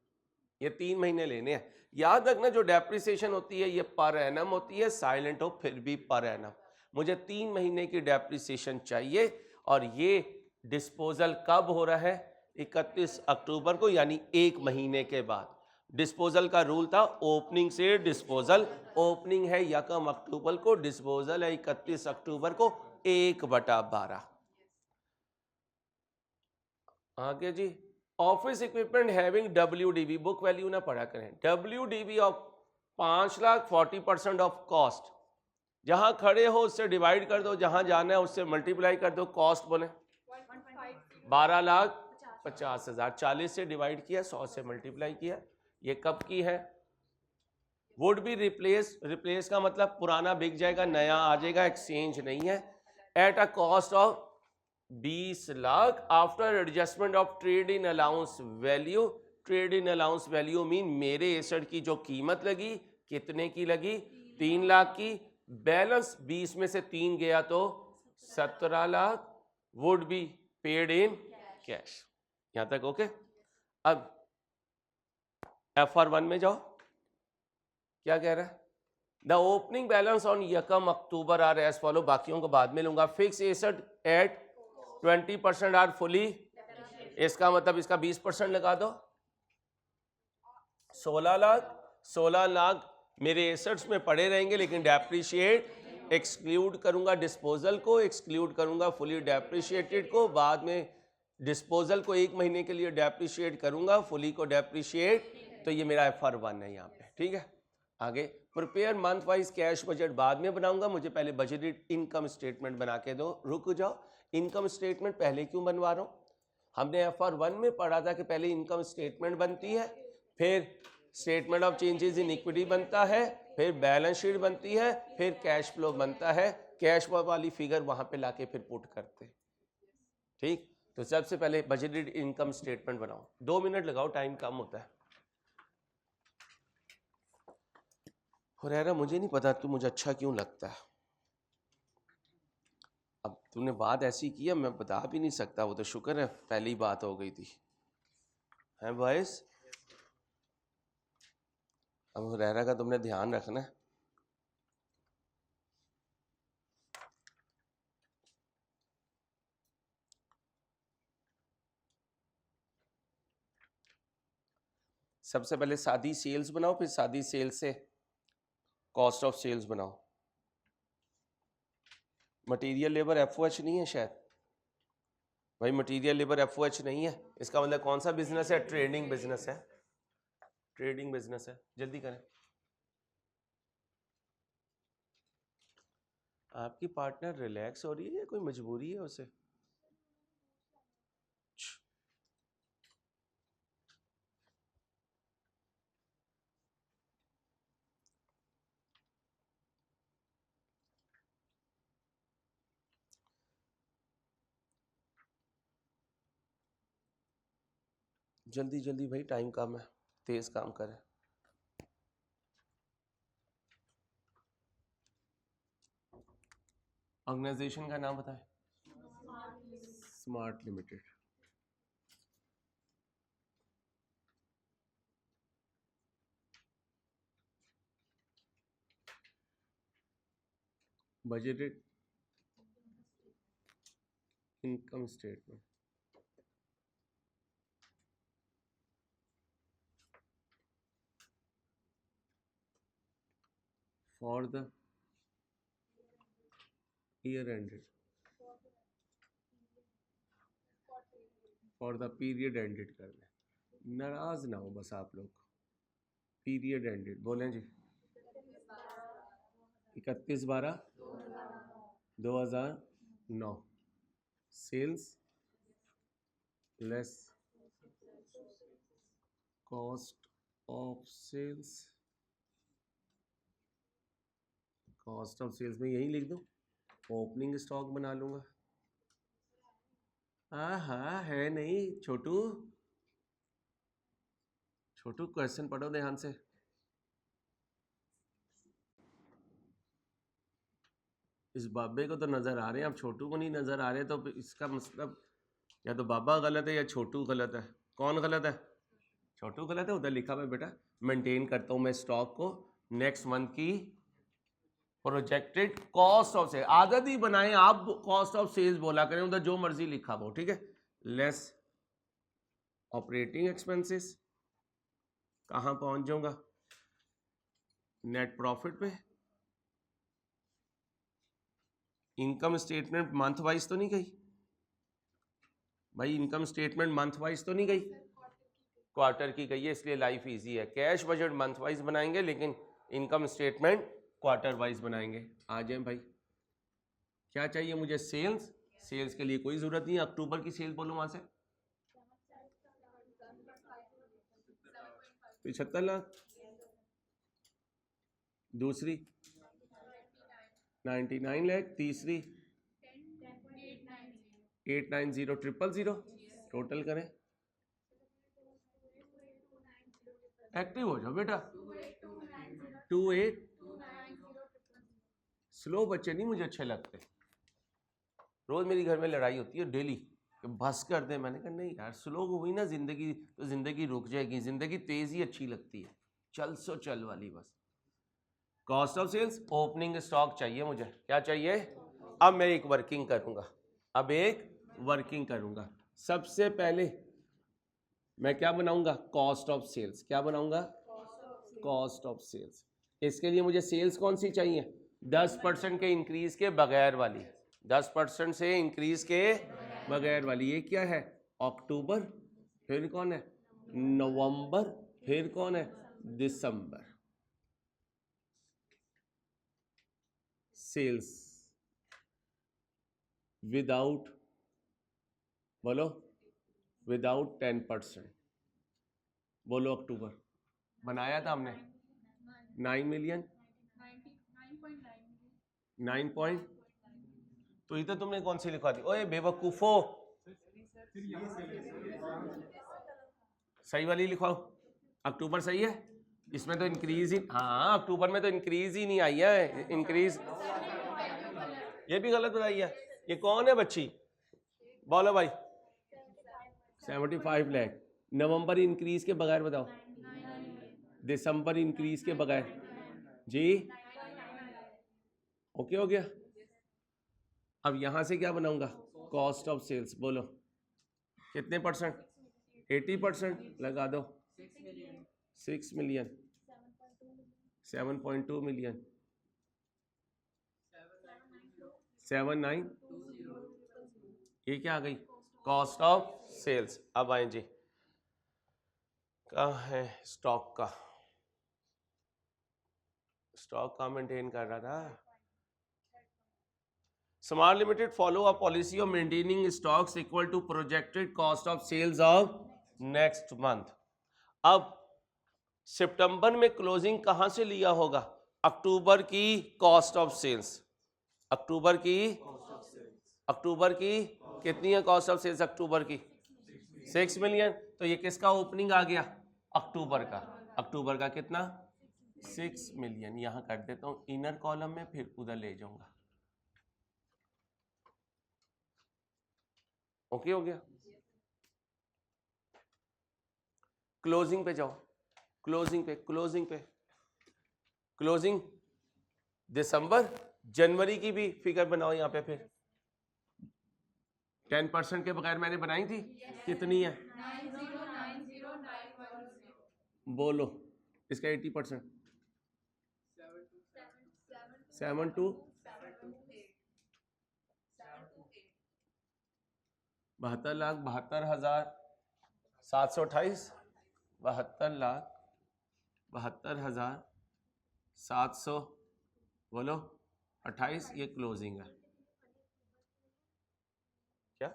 ये 3 महीने लेने हैं। याद रखना जो डेप्रिसिएशन होती है ये पर एनम होती है, साइलेंट हो फिर भी पर एनम। मुझे 3 महीने की डेप्रिसिएशन चाहिए, और ये डिस्पोजल कब हो रहा है, 31 अक्टूबर को, यानी 1 महीने के बाद। डिस्पोजल का रूल था ओपनिंग से डिस्पोजल, ओपनिंग है 1 अक्टूबर को, डिस्पोजल है 31 अक्टूबर को, 1/12। आगे जी, office equipment having WDV, book value ना पढ़ा करें। WDV of 5 lakh 40% of cost, जहां खड़े हो उससे डिवाइड कर दो, जहां जाना है उससे मल्टीप्लाई कर दो, कॉस्ट बोले 12,50,000। 40 से डिवाइड किया, 100 से मल्टीप्लाई किया। ये कब की है, वुड बी रिप्लेस, रिप्लेस का मतलब पुराना बिक जाएगा नया आ जाएगा, एक्सचेंज नहीं है। At a cost of 20 lakh after adjustment of trade in allowance value. Trade in allowance value mean मेरे एसेट की जो कीमत लगी, कितने की लगी, 3 लाख की। बैलेंस 20 में से 3 गया तो 17 lakh, would be paid in cash. यहां तक ओके। अब FR1 में जाओ, क्या कह रहा है, the opening balance on 1 October are as follow, बाकियों को बाद में लूंगा। Fix asset at 20% are fully, इसका मतलब इसका 20% लगा दो, 16 लाख। 16 लाख मेरे एसेट्स में पड़े रहेंगे, लेकिन डेप्रिशिएट एक्सक्लूड करूंगा, डिस्पोजल को एक्सक्लूड करूंगा, फुली डेप्रिशिएटेड को बाद में, डिस्पोजल को 1 महीने के लिए डेप्रिशिएट करूंगा, फुली को डेप्रिशिएट। तो ये मेरा FR1 है यहाँ पे, ठीक है। आगे, prepare month wise cash budget बाद में बनाऊंगा, मुझे पहले बजटेड इनकम स्टेटमेंट बना के दो। रुक जाओ, इनकम स्टेटमेंट पहले क्यों बनवा रहा हूं, हमने FR1 में पढ़ा था कि पहले इनकम स्टेटमेंट बनती है, फिर statement of changes in equity बनता है, फिर बैलेंस शीट बनती है, फिर कैश फ्लो बनता है। कैश फ्लो वाली फिगर वहां पे लाके फिर पुट करते, ठीक। तो सबसे पहले बजटेड इनकम स्टेटमेंट बनाओ। 2 मिनट लगाओ, टाइम कम होता है। हुरैरा मुझे नहीं पता तू मुझे अच्छा क्यों लगता है, अब तूने बात ऐसी की है मैं बता भी नहीं सकता, वो तो शुक्र है पहली बात हो गई थी, हैं बॉयज। अब हुरैरा का तुमने ध्यान रखना है। सबसे पहले सादी सेल्स बनाओ, फिर सादी सेल्स से कॉस्ट ऑफ सेल्स बनाओ। मटेरियल लेबर एफओएच नहीं है शायद भाई, मटेरियल लेबर एफओएच नहीं है, इसका मतलब कौन सा बिजनेस है? ट्रेडिंग बिजनेस है, ट्रेडिंग बिजनेस है। जल्दी करें। आपकी पार्टनर रिलैक्स हो रही है या कोई मजबूरी है उसे? जल्दी जल्दी भाई, टाइम कम है, तेज काम करें। ऑर्गेनाइजेशन का नाम बताएं। Smart limited. Budgeted income statement for the year ended, for the period ended कर लें। नाराज ना हो बस आप लोग। पीरियड एंडेड बोलें जी। 31/12/2009। Sales less cost of sales. Cost of sales में यही लिख दूं, ओपनिंग स्टॉक बना लूंगा। हाँ है नहीं छोटू, छोटू क्वेश्चन पढ़ो ध्यान से। इस बाबे को तो नजर आ रहे हैं, अब छोटू को नहीं नजर आ रहे, तो इसका मतलब या तो बाबा गलत है या छोटू गलत है। कौन गलत है? छोटू गलत है। उधर लिखा हुआ है बेटा, मेंटेन करता हूं मैं स्टॉक को नेक्स्ट मंथ की प्रोजेक्टेड कॉस्ट ऑफ सेल। आदत ही बनाएं आप कॉस्ट ऑफ सेल्स बोला करें, उधर जो मर्जी लिखा हो, ठीक है। लेस ऑपरेटिंग एक्सपेंसेस, कहां पहुंच जाऊंगा? नेट प्रॉफिट पे। इनकम स्टेटमेंट मंथ वाइज तो नहीं गई भाई? इनकम स्टेटमेंट मंथ वाइज तो नहीं गई, क्वार्टर की गई है, इसलिए लाइफ इजी है। कैश बजट मंथ वाइज बनाएंगे, लेकिन इनकम स्टेटमेंट क्वार्टर वाइज बनाएंगे। आ जाए भाई, क्या चाहिए मुझे? सेल्स। सेल्स के लिए कोई जरूरत नहीं है, अक्टूबर की सेल बोलो वहां से। 75 लाख। दूसरी 99 लाख। तीसरी 890,000,000। टोटल करें। एक्टिव हो जाओ बेटा। 28। स्लो बच्चे नहीं मुझे अच्छे लगते। रोज मेरी घर में लड़ाई होती है डेली, बस कर दे। मैंने कहा नहीं यार, स्लो हुई ना जिंदगी तो जिंदगी रुक जाएगी। जिंदगी तेज ही अच्छी लगती है, चल सो चल वाली बस। Cost of sales, opening stock चाहिए मुझे। क्या चाहिए? अब मैं एक वर्किंग करूंगा, अब एक वर्किंग करूंगा। सबसे पहले मैं क्या बनाऊंगा? Cost of sales. क्या बनाऊंगा? Cost of sales. इसके लिए मुझे सेल्स कौन सी चाहिए? 10% के इंक्रीज के बगैर वाली। 10% से इंक्रीज के बगैर वाली। ये क्या है? अक्टूबर, फिर कौन है? नवंबर, फिर कौन है? दिसंबर। सेल्स विदाउट, बोलो, विदाउट 10%। बोलो अक्टूबर। बनाया था हमने 9 मिलियन, 9 पॉइंट। तो इधर तुमने कौन सी लिखवा दी? ओए बेवकूफो, सही वाली लिखवाओ। अक्टूबर सही है, इसमें तो इंक्रीज ही, हाँ अक्टूबर में तो इंक्रीज ही नहीं आई है। इंक्रीज ये भी गलत बताई है। ये कौन है बच्ची? बोलो भाई। 75 लाख। नवंबर इंक्रीज के बगैर बताओ। दिसंबर इंक्रीज के बगैर जी, ओके हो गया। अब यहां से क्या बनाऊंगा, कॉस्ट ऑफ सेल्स, बोलो कितने परसेंट, 80% लगा दो, 6 मिलियन, 7.2 मिलियन, 79, ये क्या आ गई, कॉस्ट ऑफ सेल्स। अब आए जी, कहाँ है स्टॉक का, स्टॉक का मेंटेन कर रहा था। Smart limited follow a policy of maintaining stocks equal to projected cost of sales of next month. अब सितंबर में क्लोजिंग कहां से लिया होगा, अक्टूबर की कॉस्ट ऑफ सेल्स, अक्टूबर की कितनी है कॉस्ट ऑफ सेल्स अक्टूबर की, 6 मिलियन। तो ये किसका ओपनिंग आ गया, अक्टूबर का, अक्टूबर का कितना, 6 मिलियन। यहां कर देता हूं इनर कॉलम में, फिर उधर ले जाऊंगा, ओके हो गया। क्लोजिंग पे जाओ, क्लोजिंग दिसंबर, जनवरी की भी फिगर बनाओ यहां पे, फिर 10% के बगैर मैंने बनाई थी, कितनी है, बोलो इसका 80%, 72, 72,72,728, 72,72,700, बोलो 28, ये क्लोजिंग है क्या,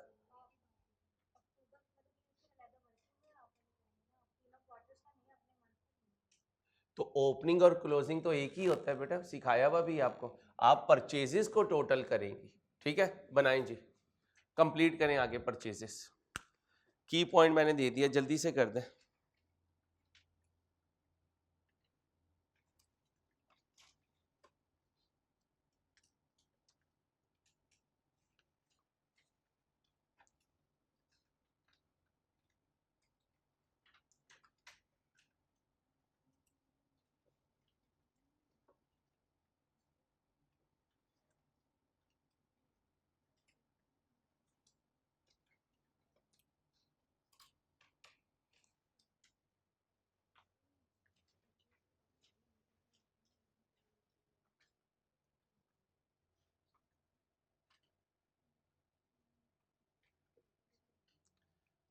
तो ओपनिंग और क्लोजिंग तो एक ही होता है बेटा, सिखाया हुआ भी आपको। आप परचेजेस को टोटल करेंगी, ठीक है, बनाएं जी, कंप्लीट करें आगे परचेजेस। की पॉइंट मैंने दे दिया, जल्दी से कर दें।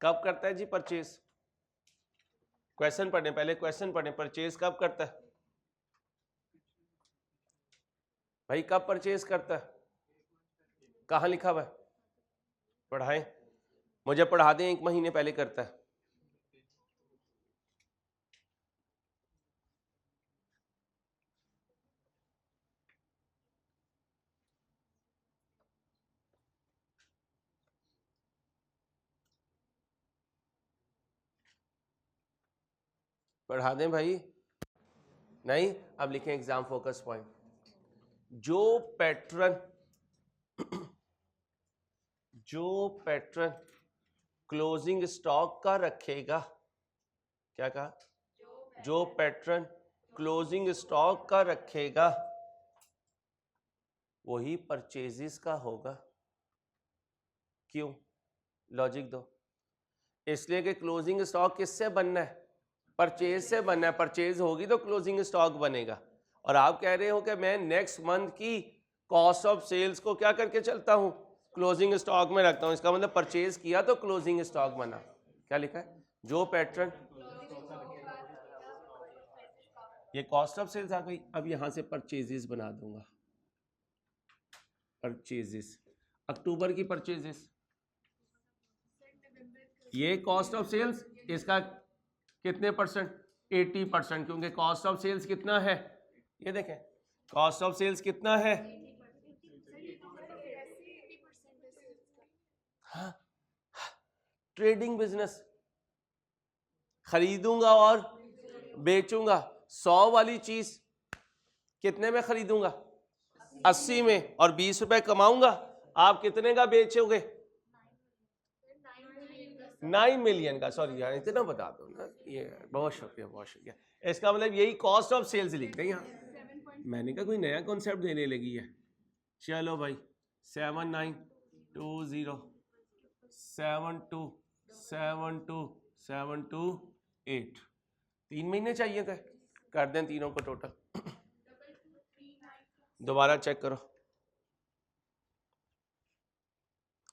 कब करता है जी परचेज, क्वेश्चन पढ़े पहले, क्वेश्चन पढ़े, परचेज कब करता है भाई, कब परचेज करता है, कहाँ लिखा हुआ है, पढ़ाएं, मुझे पढ़ा दें, 1 महीने पहले करता है। पढ़ा दें भाई, नहीं, अब लिखें एग्जाम फोकस पॉइंट, जो पैटर्न क्लोजिंग स्टॉक का रखेगा, क्या कहा, जो पैटर्न क्लोजिंग स्टॉक का रखेगा वही परचेजेस का होगा। क्यों, लॉजिक दो, इसलिए कि क्लोजिंग स्टॉक किससे बनना है, परचेज से बनना है, परचेज होगी तो क्लोजिंग स्टॉक बनेगा। और आप कह रहे हो कि मैं नेक्स्ट मंथ की कॉस्ट ऑफ सेल्स को क्या करके चलता हूं, क्लोजिंग स्टॉक में रखता हूं, इसका मतलब परचेज किया तो क्लोजिंग स्टॉक बना। क्या लिखा है, जो पैटर्न, ये कॉस्ट ऑफ सेल्स आ गई। अब यहां से परचेजेस बना दूंगा, परचेजेस, अक्टूबर की परचेजेस, ये कॉस्ट ऑफ सेल्स, इसका कितने परसेंट, 80%, क्योंकि कॉस्ट ऑफ सेल्स कितना है, ये देखें कॉस्ट ऑफ सेल्स कितना है, हाँ, ट्रेडिंग बिजनेस, खरीदूंगा और बेचूंगा, 100 वाली चीज कितने में खरीदूंगा, 80 में, और 20 रुपए कमाऊंगा, आप कितने का बेचोगे, 9 मिलियन का, सॉरी यार इतना बता दो ना, ये बहुत शुक्रिया, बहुत शुक्रिया। इसका मतलब यही कॉस्ट ऑफ सेल्स लिखते हैं यहाँ। मैंने कहा कोई नया कॉन्सेप्ट देने लगी है। चलो भाई 792072727278 3 महीने चाहिए थे, कर दें तीनों को टोटल। दोबारा चेक करो,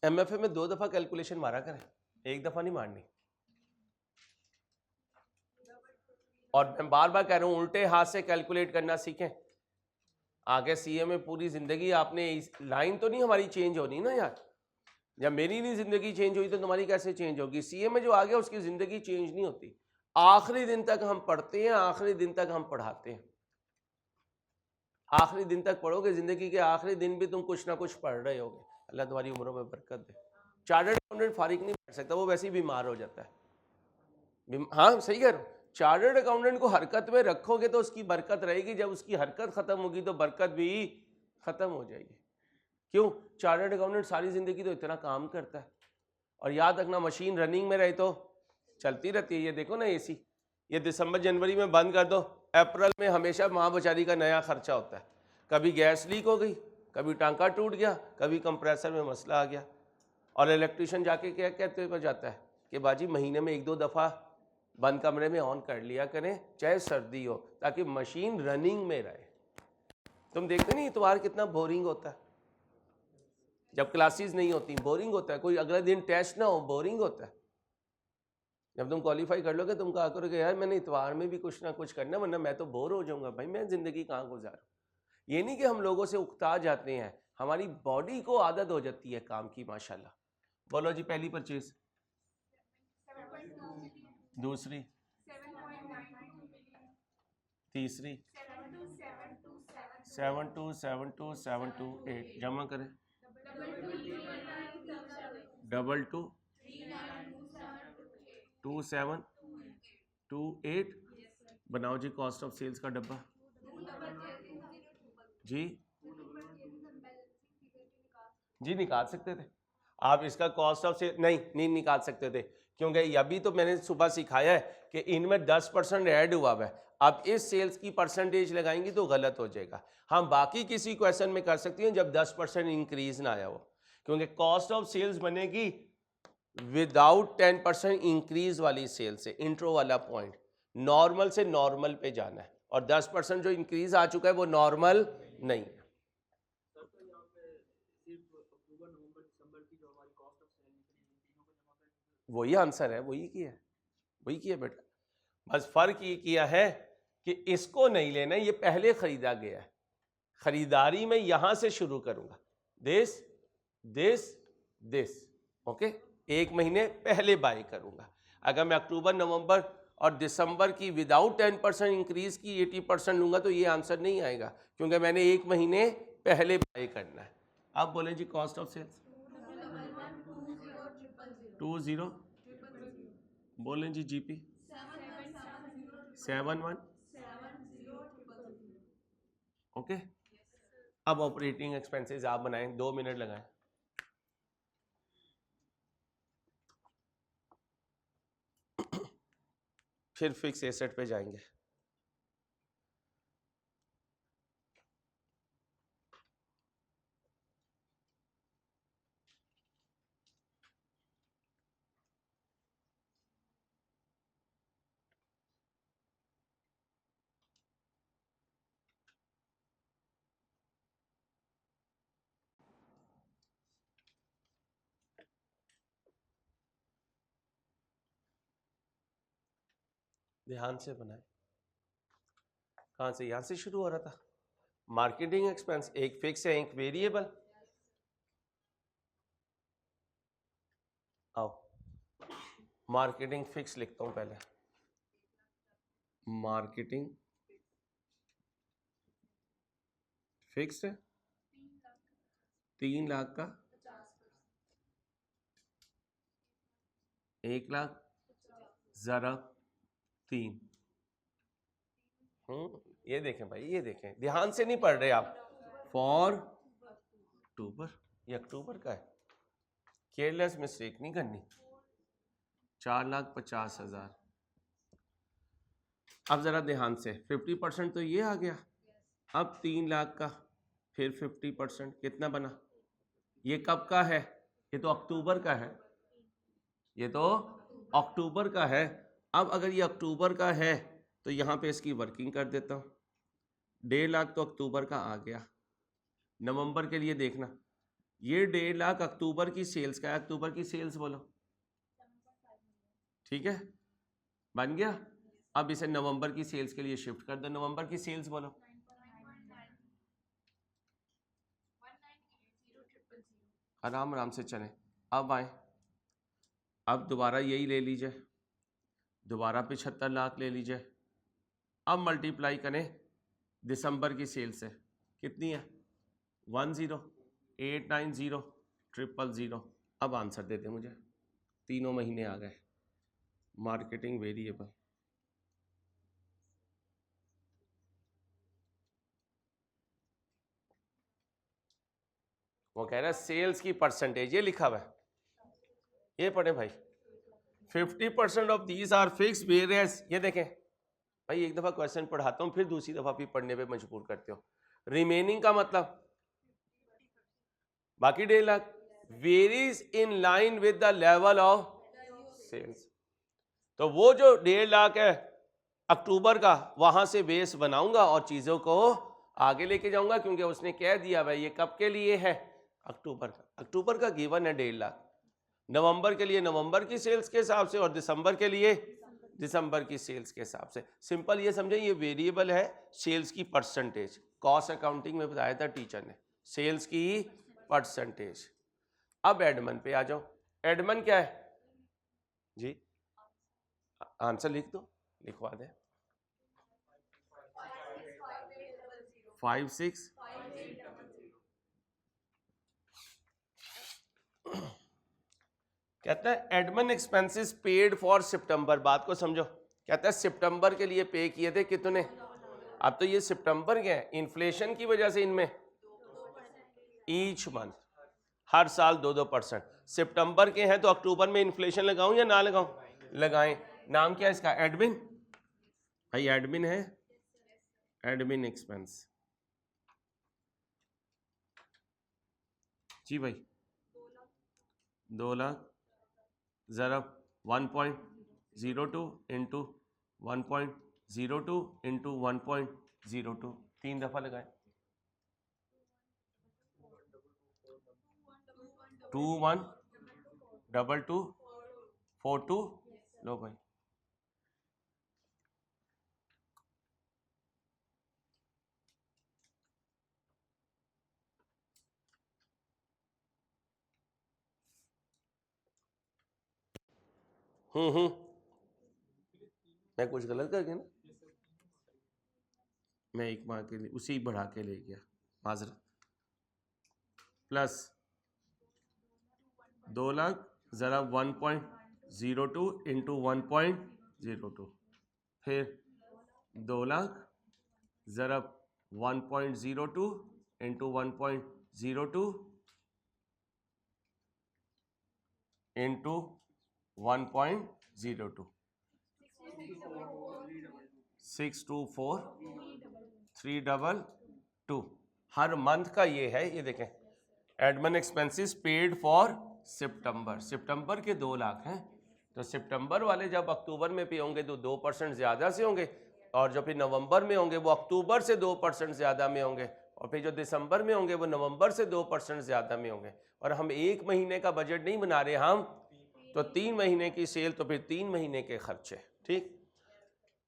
एमएफए में 2 दफा कैलकुलेशन मारा करें, एक दफा नहीं मारनी। और मैं बार बार कह रहा हूं उल्टे हाथ से कैलकुलेट करना सीखें। आगे सीए में पूरी जिंदगी आपने लाइन तो नहीं हमारी चेंज होनी ना यार। जब मेरी नहीं जिंदगी चेंज हुई तो तुम्हारी कैसे चेंज होगी? सीए में जो आ गया उसकी जिंदगी चेंज नहीं होती। आखिरी दिन तक हम पढ़ते हैं, आखिरी दिन तक हम पढ़ाते हैं। आखिरी दिन तक पढ़ोगे, जिंदगी के आखिरी दिन भी तुम कुछ ना कुछ पढ़ रहे होगे। अल्लाह तुम्हारी उम्रों में बरकत दे। चार्टर्ड अकाउंटेंट फारिग नहीं बैठ सकता, वो वैसे ही बीमार हो जाता है। हाँ सही कह रहा हूँ। चार्टर्ड अकाउंटेंट को हरकत में रखोगे तो उसकी बरकत रहेगी, जब उसकी हरकत खत्म होगी तो बरकत भी खत्म हो जाएगी। क्यों? चार्टर्ड अकाउंटेंट सारी जिंदगी तो इतना काम करता है। और याद रखना, मशीन रनिंग में रहे तो चलती रहती है। ये देखो ना एसी, ये दिसंबर जनवरी में बंद कर दो, अप्रैल में हमेशा माँ बेचारी का नया खर्चा होता है। कभी गैस लीक हो गई, कभी टांका टूट गया, कभी कंप्रेसर में मसला आ गया। और इलेक्ट्रिशियन जाके क्या कहते हुए जाता है कि बाजी महीने में 1-2 दफ़ा बंद कमरे में ऑन कर लिया करें, चाहे सर्दी हो, ताकि मशीन रनिंग में रहे। तुम देखते नहीं इतवार कितना बोरिंग होता है, जब क्लासेस नहीं होती बोरिंग होता है। कोई अगले दिन टेस्ट ना हो, बोरिंग होता है। जब तुम क्वालिफाई कर लोगे तुम कहा करोगे यार मैंने इतवार में भी कुछ ना कुछ करना, वरना मैं तो बोर हो जाऊंगा। भाई मैं जिंदगी कहाँ गुजारूं? ये नहीं कि हम लोगों से उकता जाते हैं, हमारी बॉडी को आदत हो जाती है काम की। माशाल्लाह। बोलो जी, पहली परचेज, दूसरी, तीसरी, 72727228 जमा करें, 222728 बनाओ जी कॉस्ट ऑफ सेल्स का डब्बा जी। जी निकाल सकते थे आप, इसका कॉस्ट ऑफ सेल नहीं निकाल सकते थे, क्योंकि अभी तो मैंने सुबह सिखाया है कि इनमें 10% ऐड हुआ है। अब इस सेल्स की परसेंटेज लगाएंगी तो गलत हो जाएगा। हम बाकी किसी क्वेश्चन में कर सकते हैं जब 10% इंक्रीज ना आया हो, क्योंकि कॉस्ट ऑफ सेल्स बनेगी विदाउट 10% इंक्रीज वाली सेल से। इंट्रो वाला पॉइंट, नॉर्मल से नॉर्मल पे जाना है, और 10% जो इंक्रीज आ चुका है वो नॉर्मल नहीं है। वही आंसर है, वही किया बेटा। बस फर्क ये किया है कि इसको नहीं लेना, ये पहले खरीदा गया है। खरीदारी में यहां से शुरू करूंगा, दिस दिस दिस, ओके। 1 महीने पहले बाय करूंगा। अगर मैं अक्टूबर नवंबर और दिसंबर की विदाउट 10% इंक्रीज की 80% लूंगा तो ये आंसर नहीं आएगा, क्योंकि मैंने 1 महीने पहले बाय करना है। अब बोलें जी कॉस्ट ऑफ सेल्स 20, बोलें जी जीपी 71, ओके। अब ऑपरेटिंग एक्सपेंसेस आप बनाएं, 2 मिनट लगाएं। फिर फिक्स एसेट पे जाएंगे। ध्यान से बनाएं। कहाँ से? यहाँ से शुरू हो रहा था। मार्केटिंग एक्सपेंस एक फिक्स है, एक वेरिएबल। आओ मार्केटिंग फिक्स लिखता हूँ पहले। मार्केटिंग फिक्स है 3 लाख का, 1 लाख जरा 3। ये देखें भाई, ये देखें, ध्यान से नहीं पढ़ रहे आप। फॉर अक्टूबर, ये अक्टूबर का है, केयरलेस मिस्टेक नहीं करनी। 4,50,000 अब ज़रा ध्यान से 50% तो ये आ गया, अब 3 लाख का फिर 50% कितना बना? ये कब का है? ये तो अक्टूबर का है, ये तो अक्टूबर का है। अब अगर ये अक्टूबर का है तो यहाँ पे इसकी वर्किंग कर देता हूँ। 1.5 लाख तो अक्टूबर का आ गया। नवंबर के लिए देखना, ये 1.5 लाख अक्टूबर की सेल्स का है। अक्टूबर की सेल्स बोलो, ठीक है, बन गया। अब इसे नवंबर की सेल्स के लिए शिफ्ट कर दो। नवंबर की सेल्स बोलो, आराम आराम से चलें। अब आए, अब दोबारा यही ले लीजिए, दोबारा 75 लाख ले लीजिए। अब मल्टीप्लाई करें दिसंबर की सेल से, कितनी है? 10,890,000। अब आंसर दे दे मुझे, तीनों महीने आ गए। मार्केटिंग वेरिएबल, वो कह रहा है सेल्स की परसेंटेज, ये लिखा हुआ है, ये पढ़े भाई। 50% of these are fix various. ये देखें भाई, एक दफा क्वेश्चन पढ़ाता हूँ फिर दूसरी दफा भी पढ़ने पे मजबूर करते हो। रिमेनिंग का मतलब बाकी 1.5 lakh varies in line with the level of sales. तो वो जो 1.5 लाख है अक्टूबर का, वहां से बेस बनाऊंगा और चीजों को आगे लेके जाऊंगा, क्योंकि उसने कह दिया भाई ये कब के लिए है? अक्टूबर का। अक्टूबर का गिवन है 1.5 लाख। नवंबर के लिए नवंबर की सेल्स के हिसाब से, और दिसंबर के लिए दिसंबर की सेल्स के हिसाब से। सिंपल ये समझे, ये वेरिएबल है सेल्स की परसेंटेज। कॉस्ट अकाउंटिंग में बताया था टीचर ने, सेल्स की परसेंटेज। अब एडमन पे आ जाओ। एडमन क्या है जी? आंसर लिख दो, लिखवा दे। 56 कहता है एडमन एक्सपेंसेस पेड फॉर सितंबर। बात को समझो, कहता है सितंबर के लिए पे किए थे कितने? अब तो ये सितंबर के हैं, इन्फ्लेशन की वजह से इनमें ईच मंथ हर साल 2-2%। सितंबर के हैं तो अक्टूबर में इन्फ्लेशन लगाऊं या ना लगाऊं? लगाएं। नाम क्या है इसका? एडमिन। भाई एडमिन है, एडमिन एक्सपेंस जी भाई। 2 लाख ज़रा 1.02 इंटू 1.02 इंटू 1.02, 3 दफा लगाए। 212242 लो भाई। मैं कुछ गलत कर गया ना? मैं एक माह के लिए उसी बढ़ा के ले गया, माजरत। प्लस 2 लाख ज़रा 1.02 इंटू 1.02, फिर 2 लाख ज़रा 1.02 इंटू 1.02 इंटू 1.02, 624,322। हर मंथ का ये है, ये देखें एडमिन एक्सपेंसेस पेड फॉर सितंबर। सितंबर के 2 लाख हैं, तो सितंबर वाले जब अक्टूबर में पे होंगे तो 2% ज़्यादा से होंगे, और जो फिर नवंबर में होंगे वो अक्टूबर से 2% ज़्यादा में होंगे, और फिर जो दिसंबर में होंगे वो नवंबर से 2% ज़्यादा में होंगे। और हम एक महीने का बजट नहीं बना रहे, हम तो 3 महीने की सेल, तो फिर 3 महीने के खर्चे। ठीक,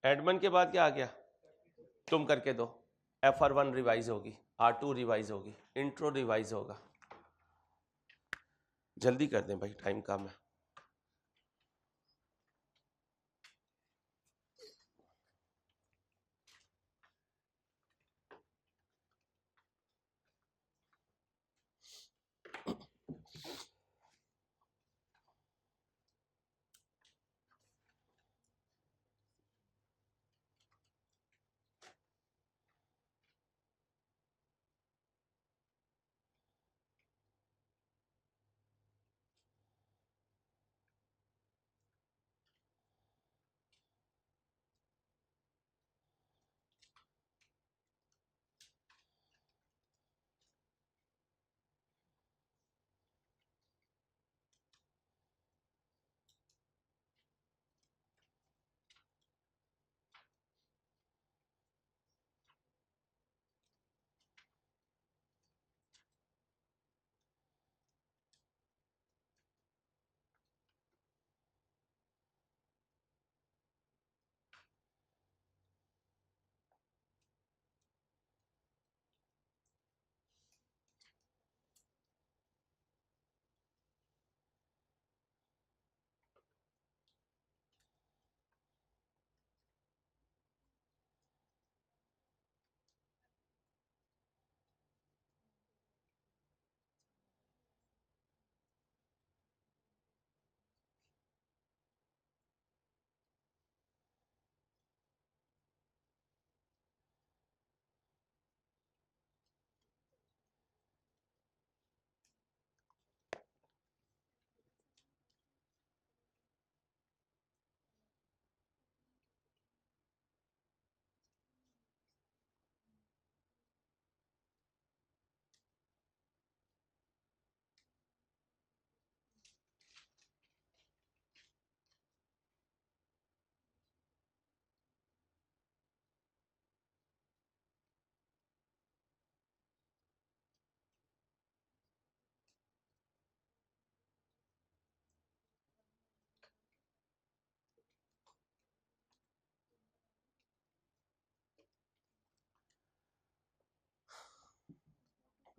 एडमिन के बाद क्या आ गया? तुम करके दो। FR1 रिवाइज होगी, R2 रिवाइज होगी, इंट्रो रिवाइज होगा। जल्दी कर दें भाई, टाइम कम है।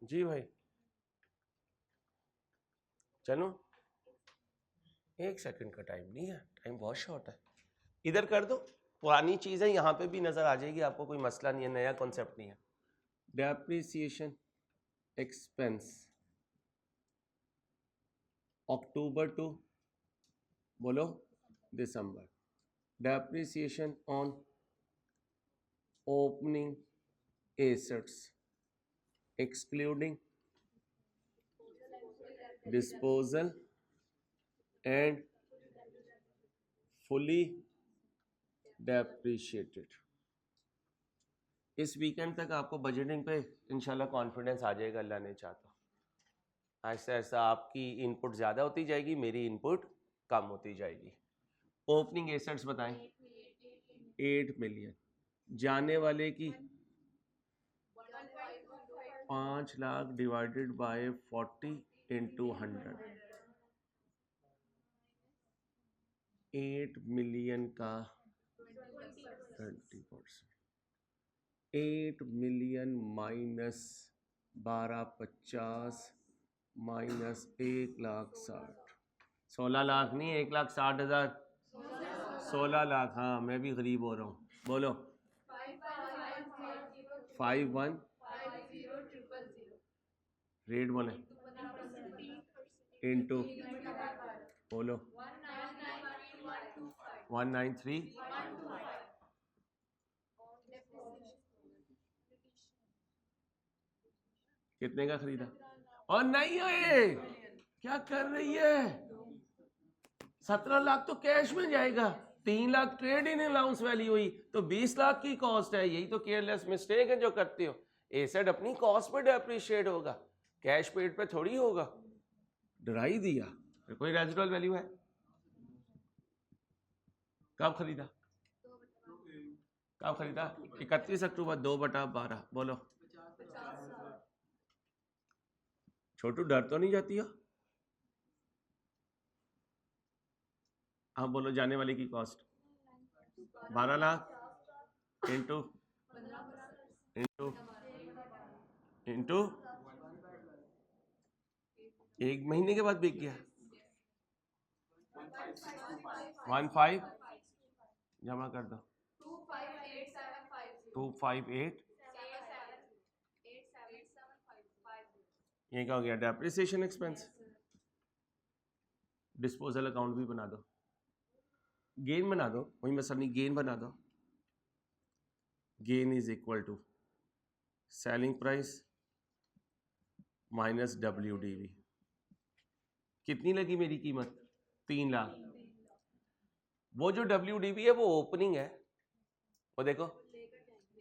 जी भाई, चलो 1 सेकंड का टाइम नहीं है, टाइम बहुत शॉर्ट है। इधर कर दो, पुरानी चीज़ है, यहाँ पे भी नज़र आ जाएगी आपको, कोई मसला नहीं है, नया कॉन्सेप्ट नहीं है। डेप्रिसिएशन एक्सपेंस अक्टूबर टू बोलो दिसंबर, depreciation on opening assets excluding disposal and fully depreciated. इस वीकेंड तक आपको बजटिंग पे इंशाल्लाह कॉन्फिडेंस आ जाएगा, अल्लाह ने चाहता। ऐसा ऐसा आपकी इनपुट ज़्यादा होती जाएगी, मेरी इनपुट कम होती जाएगी। ओपनिंग एसेट्स बताएं, 8 मिलियन, जाने वाले की 5 lakh divided by 40 into 100, 8 million का 20%, 8 मिलियन माइनस 1250 माइनस 1,60,000, 16 लाख नहीं, 1,60,000, 16 लाख। हाँ मैं भी गरीब हो रहा हूँ, बोलो 51 रेट बोले इंटू बोलो 193 कितने का खरीदा? और नहीं है, क्या कर रही है? 17 लाख तो कैश में जाएगा, 3 lakh trade in allowance value हुई, तो 20 लाख की कॉस्ट है। यही तो केयरलेस मिस्टेक है जो करते हो। एसेट अपनी कॉस्ट पे डेप्रिशिएट होगा, कैश पेड पे थोड़ी होगा। डरा ही दिया। फिर कोई रेजिडुअल वैल्यू है? कब खरीदा? कब खरीदा? 31 अक्टूबर, 2/12। बोलो छोटू, डर तो नहीं जाती हो? आप बोलो जाने वाली की cost 12 lakh into into into 1 महीने के बाद बिक गया 15 जमा कर दो 258। ये क्या हो गया? Depreciation expense. डिस्पोजल अकाउंट भी बना दो, गेन बना दो, वही मसला नहीं, गेन बना दो। Gain is equal to selling price minus WDV। कितनी लगी मेरी कीमत? 3 लाख। वो जो WDV है वो ओपनिंग है, वो देखो,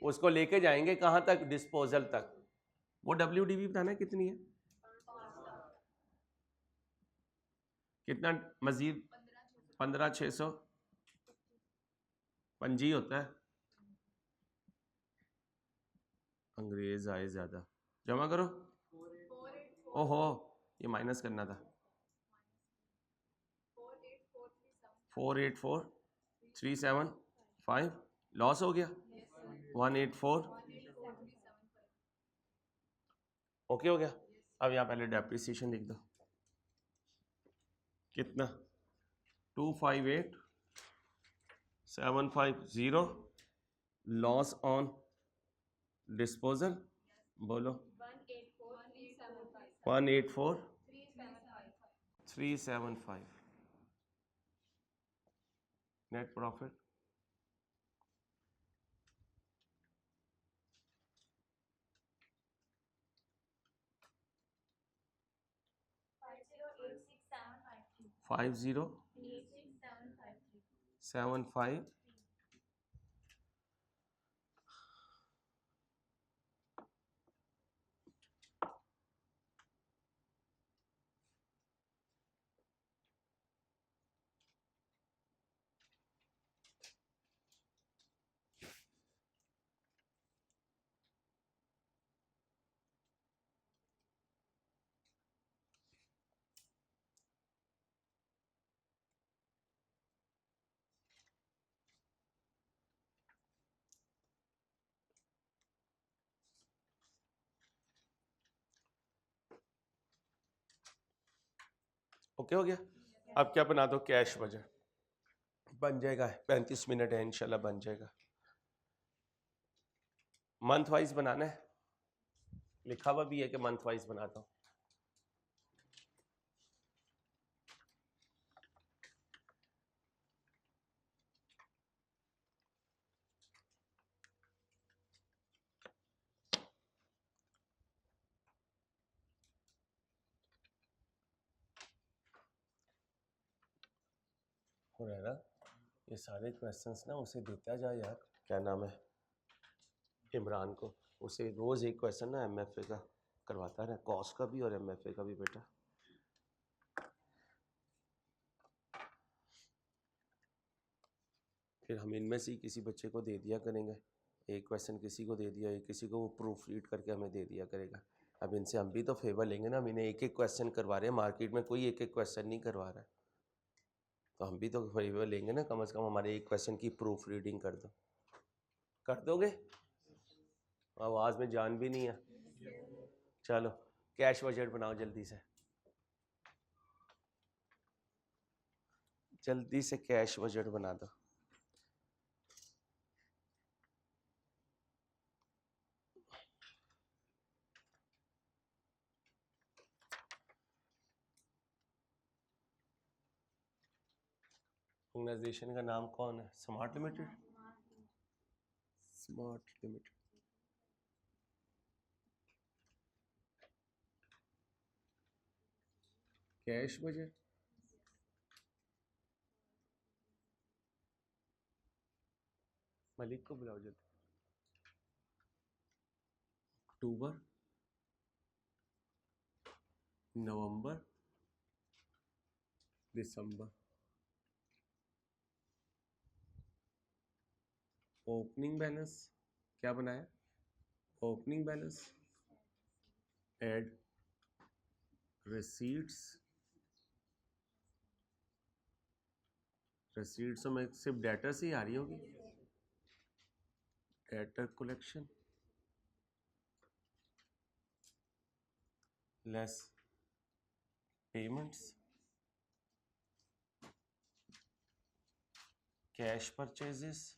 उसको लेके जाएंगे कहाँ तक? डिस्पोजल तक। वो WDV बताना है कितनी है, कितना मजीद? 15,600 पंजी होता है, अंग्रेज आए ज्यादा। जमा करो। ओहो, ये माइनस करना था। 484,375 लॉस हो गया। 184 ओके हो गया। अब यहाँ पहले डेप्रिसिएशन लिख दो, कितना? 258,750 लॉस ऑन डिस्पोजल। बोलो 184,375 नेट प्रॉफिट। फाइव 0,750 ओके हो गया। अब क्या बना दो, कैश बजट बन जाएगा, 35 मिनट है इंशाल्लाह बन जाएगा। मंथ वाइज बनाना है, लिखा हुआ भी है कि मंथ वाइज बनाता हूँ। हो रहा है ना, ये सारे क्वेश्चंस ना उसे देता जा यार, क्या नाम है, इमरान को, उसे रोज एक क्वेश्चन ना एमएफए का करवाता रहे, कॉस का भी और एमएफए का भी बेटा। फिर हम इनमें से ही किसी बच्चे को दे दिया करेंगे, एक क्वेश्चन किसी को दे दिया, एक किसी को वो प्रूफ रीड करके हमें दे दिया करेगा। अब इनसे हम भी तो फेवर लेंगे ना, हम इन्हें एक एक क्वेश्चन करवा रहे हैं, मार्केट में कोई एक एक क्वेश्चन नहीं करवा रहा है, तो हम भी तो फेवर लेंगे ना, कम से कम हमारे एक क्वेश्चन की प्रूफ रीडिंग कर दो। कर दोगे? आवाज़ में जान भी नहीं है। चलो कैश बजट बनाओ जल्दी से, जल्दी से कैश बजट बना दो। ऑर्गेनाइजेशन का नाम कौन है? Smart limited, smart limited. Cash budget Malik को बुलाओ जल्दी। अक्टूबर, नवंबर, दिसंबर। ओपनिंग बैलेंस क्या बनाया? Opening balance, add receipts, receipts में सिर्फ डेटर से ही आ रही होगी, debtor collection less payments, cash purchases,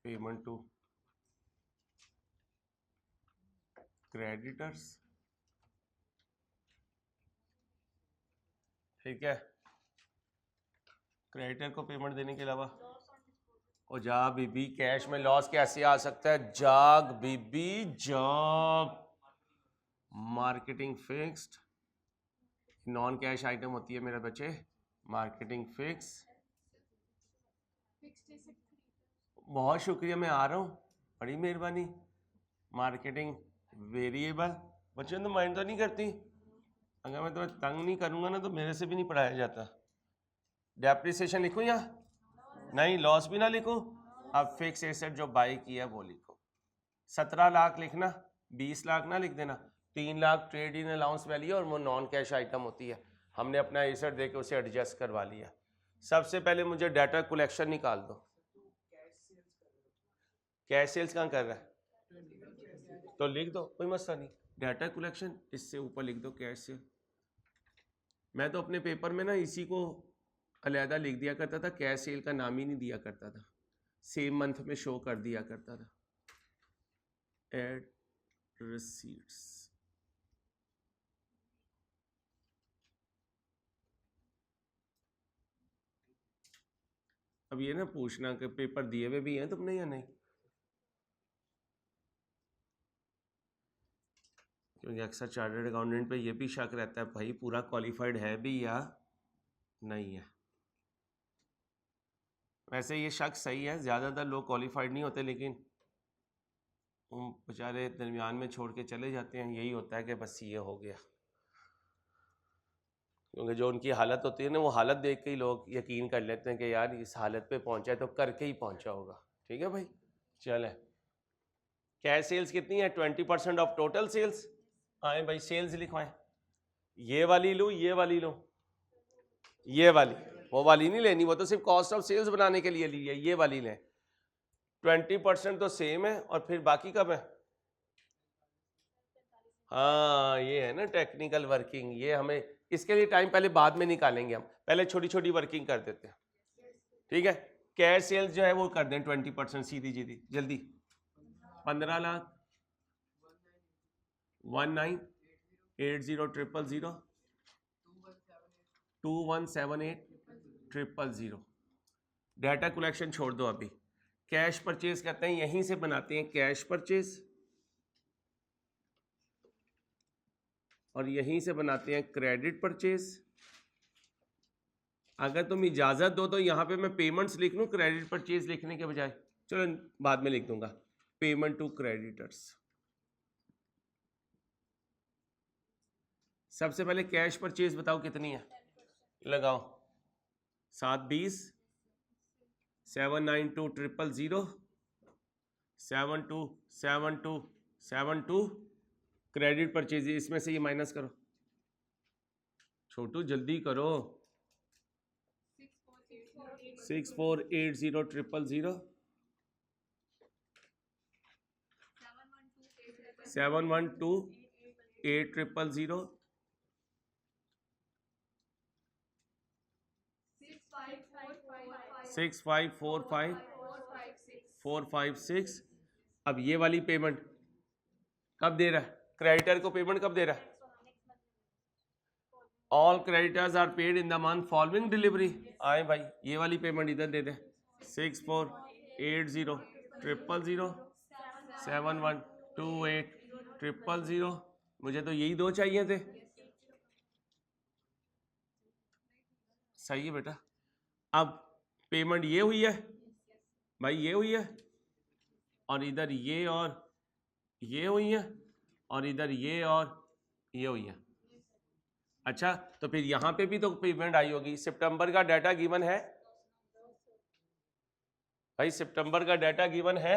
payment to creditors. ठीक है, क्रेडिटर को पेमेंट देने के अलावा, और जा बीबी कैश में लॉस कैसे आ सकता है? जाग बीबी जाग। Marketing fixed, non cash item होती है मेरे बच्चे, मार्केटिंग फिक्स। बहुत शुक्रिया, मैं आ रहा हूँ, बड़ी मेहरबानी। मार्केटिंग वेरिएबल, बच्चों तो माइंड तो नहीं करती, अगर मैं तुम्हें तंग नहीं करूँगा ना तो मेरे से भी नहीं पढ़ाया जाता। डेप्रिसिएशन लिखूँ या नहीं, लॉस भी ना लिखूँ? अब फिक्स एसेट जो बाई किया वो लिखो, 17 लाख लिखना, 20 लाख ना लिख देना। 3 lakh trade in allowance value और वो नॉन कैश आइटम होती है, हमने अपना एसेट देके उसे एडजस्ट करवा लिया। सबसे पहले मुझे डाटा कलेक्शन निकाल दो। कैश सेल्स कहाँ कर रहा है तो लिख दो, कोई मसला नहीं। डाटा कलेक्शन इससे ऊपर लिख दो कैश सेल। मैं तो अपने पेपर में ना इसी को अलहदा लिख दिया करता था, कैश सेल का नाम ही नहीं दिया करता था, सेम मंथ में शो कर दिया करता था। एड रिसीट्स, अब ये ना पूछना कि पेपर दिए हुए भी हैं तुमने या नहीं, क्योंकि अक्सर चार्टर्ड अकाउंटेंट पे ये भी शक रहता है भाई पूरा क्वालिफाइड है भी या नहीं है। वैसे ये शक सही है, ज़्यादातर लोग क्वालिफाइड नहीं होते, लेकिन बेचारे दरमियान में छोड़ के चले जाते हैं, यही होता है कि बस ये हो गया, क्योंकि जो उनकी हालत होती है ना, वो हालत देख के ही लोग यकीन कर लेते हैं कि यार इस हालत पे पहुंचा है तो करके ही पहुंचा होगा। ठीक है भाई, चले। कैश सेल्स कितनी है? 20% ऑफ टोटल सेल्स। आए भाई सेल्स लिखवाएं, ये वाली लूँ, ये वाली लूँ, ये वाली, वो वाली नहीं लेनी, वो तो सिर्फ कॉस्ट ऑफ सेल्स बनाने के लिए ली है, ये वाली लें। 20% तो सेम है और फिर बाकी कब है? हाँ, ये है ना टेक्निकल वर्किंग, ये हमें इसके लिए टाइम पहले बाद में निकालेंगे, हम पहले छोटी छोटी वर्किंग कर देते हैं, ठीक है। कैश सेल्स जो है वो कर दें 20% सीधी सीधी जल्दी। 15 लाख 198000 2178 000। डाटा कलेक्शन छोड़ दो अभी, कैश परचेज करते हैं, यहीं से बनाते हैं कैश परचेज और यहीं से बनाते हैं क्रेडिट परचेज। अगर तुम इजाजत दो तो यहाँ पे मैं पेमेंट्स लिख लूँ क्रेडिट परचेज लिखने के बजाय, चलो बाद में लिख दूंगा पेमेंट टू क्रेडिटर्स। सबसे पहले कैश परचेज बताओ कितनी है, लगाओ 720 792 000 7272 क्रेडिट परचेज, इसमें से ये माइनस करो, छोटू जल्दी करो। 6480 712 6545 456। अब ये वाली पेमेंट कब दे रहा है, क्रेडिटर को पेमेंट कब दे रहा है? All creditors are paid in the month following delivery. आए भाई ये वाली पेमेंट इधर दे दे 6480 000 7128 000। मुझे तो यही दो चाहिए थे, सही है बेटा। अब पेमेंट ये हुई है भाई, ये हुई है और इधर ये और ये हुई है और इधर ये और ये हुई है। अच्छा तो फिर यहां पे भी तो पेमेंट आई होगी। सितंबर का डाटा गिवन है भाई, सितंबर का डाटा गिवन है,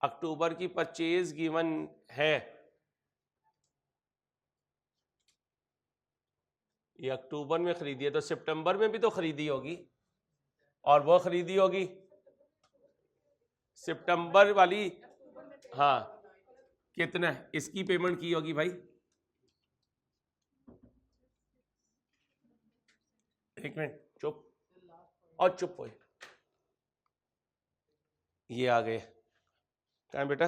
अक्टूबर की परचेज गिवन है, ये अक्टूबर में खरीदी है तो सितंबर में भी तो खरीदी होगी, और वो खरीदी होगी सितंबर वाली, हाँ कितना इसकी पेमेंट की होगी भाई, एक मिनट चुप और चुप हो, ये आ गए कहाँ बेटा,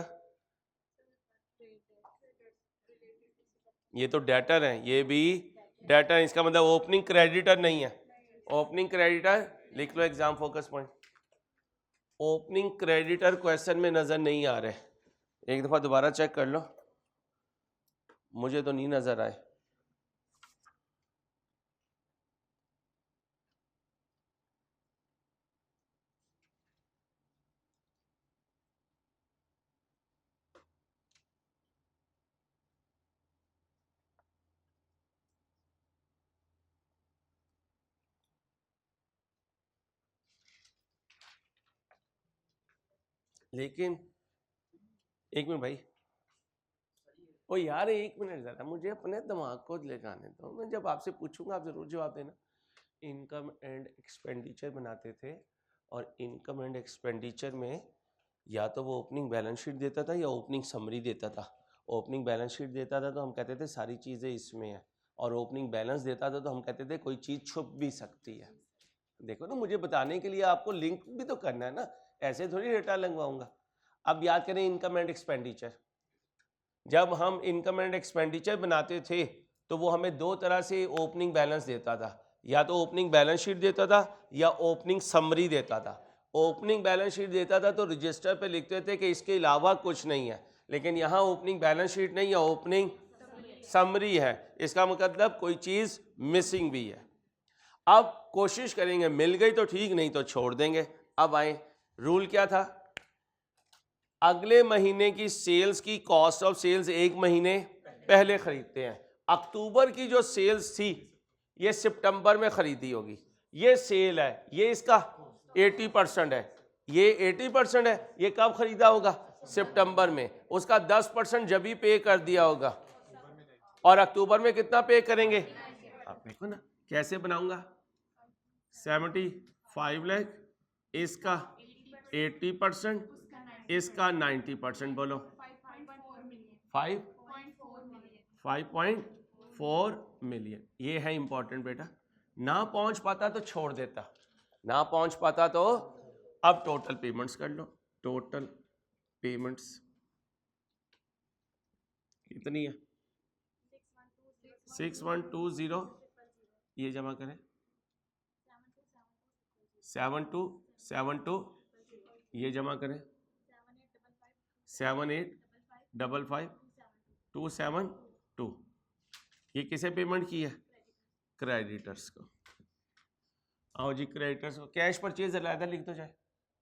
ये तो डेटर है, ये भी डेटर है, इसका मतलब ओपनिंग क्रेडिटर नहीं है। ओपनिंग क्रेडिटर लिख लो exam focus point, opening creditor question में नजर नहीं आ रहे, एक दफा दोबारा चेक कर लो, मुझे तो नहीं नजर आए। लेकिन एक मिनट भाई, ओ यार एक मिनट जरा, मुझे अपने दिमाग को लगाने दो, मैं जब आपसे पूछूंगा आप जरूर जवाब देना। इनकम एंड एक्सपेंडिचर बनाते थे और इनकम एंड एक्सपेंडिचर में या तो वो ओपनिंग बैलेंस शीट देता था या ओपनिंग समरी देता था। ओपनिंग बैलेंस शीट देता था तो हम कहते थे सारी चीज़ें इसमें है, और ओपनिंग बैलेंस देता था तो हम कहते थे कोई चीज़ छुप भी सकती है। देखो ना, मुझे बताने के लिए आपको लिंक भी तो करना है ना, ऐसे थोड़ी डेटा लगवाऊंगा। अब याद करें इनकम एंड एक्सपेंडिचर, जब हम इनकम एंड एक्सपेंडिचर बनाते थे तो वो हमें दो तरह से ओपनिंग बैलेंस देता था, या तो ओपनिंग बैलेंस शीट देता था या ओपनिंग समरी देता था। ओपनिंग बैलेंस शीट देता था तो रजिस्टर पे लिखते थे कि इसके अलावा कुछ नहीं है, लेकिन यहाँ ओपनिंग बैलेंस शीट नहीं है, ओपनिंग समरी है, इसका मतलब कोई चीज़ मिसिंग भी है। अब कोशिश करेंगे, मिल गई तो ठीक, नहीं तो छोड़ देंगे। अब आए, रूल क्या था, अगले महीने की सेल्स की कॉस्ट ऑफ सेल्स एक महीने पहले खरीदते हैं। अक्टूबर की जो सेल्स थी ये सितंबर में खरीदी होगी, ये सेल है, ये इसका 80% है, ये 80% है, ये कब खरीदा होगा, सितंबर में, उसका 10% जब ही पे कर दिया होगा, और अक्टूबर में कितना पे करेंगे, आप देखो ना कैसे बनाऊंगा, 75 लाख, इसका 80%, इसका 90%। बोलो 5.4 मिलियन। ये है इंपॉर्टेंट बेटा। ना पहुंच पाता तो छोड़ देता, ना पहुंच पाता तो अब टोटल पेमेंट्स कर लो। टोटल पेमेंट्स कितनी है? 6120। ये जमा करें 7272। ये जमा करें 7855272। ये किसे पेमेंट की है? क्रेडिटर्स को। आओ जी, क्रेडिटर्स को। कैश परचेज अलहदा लिख दो, चाहे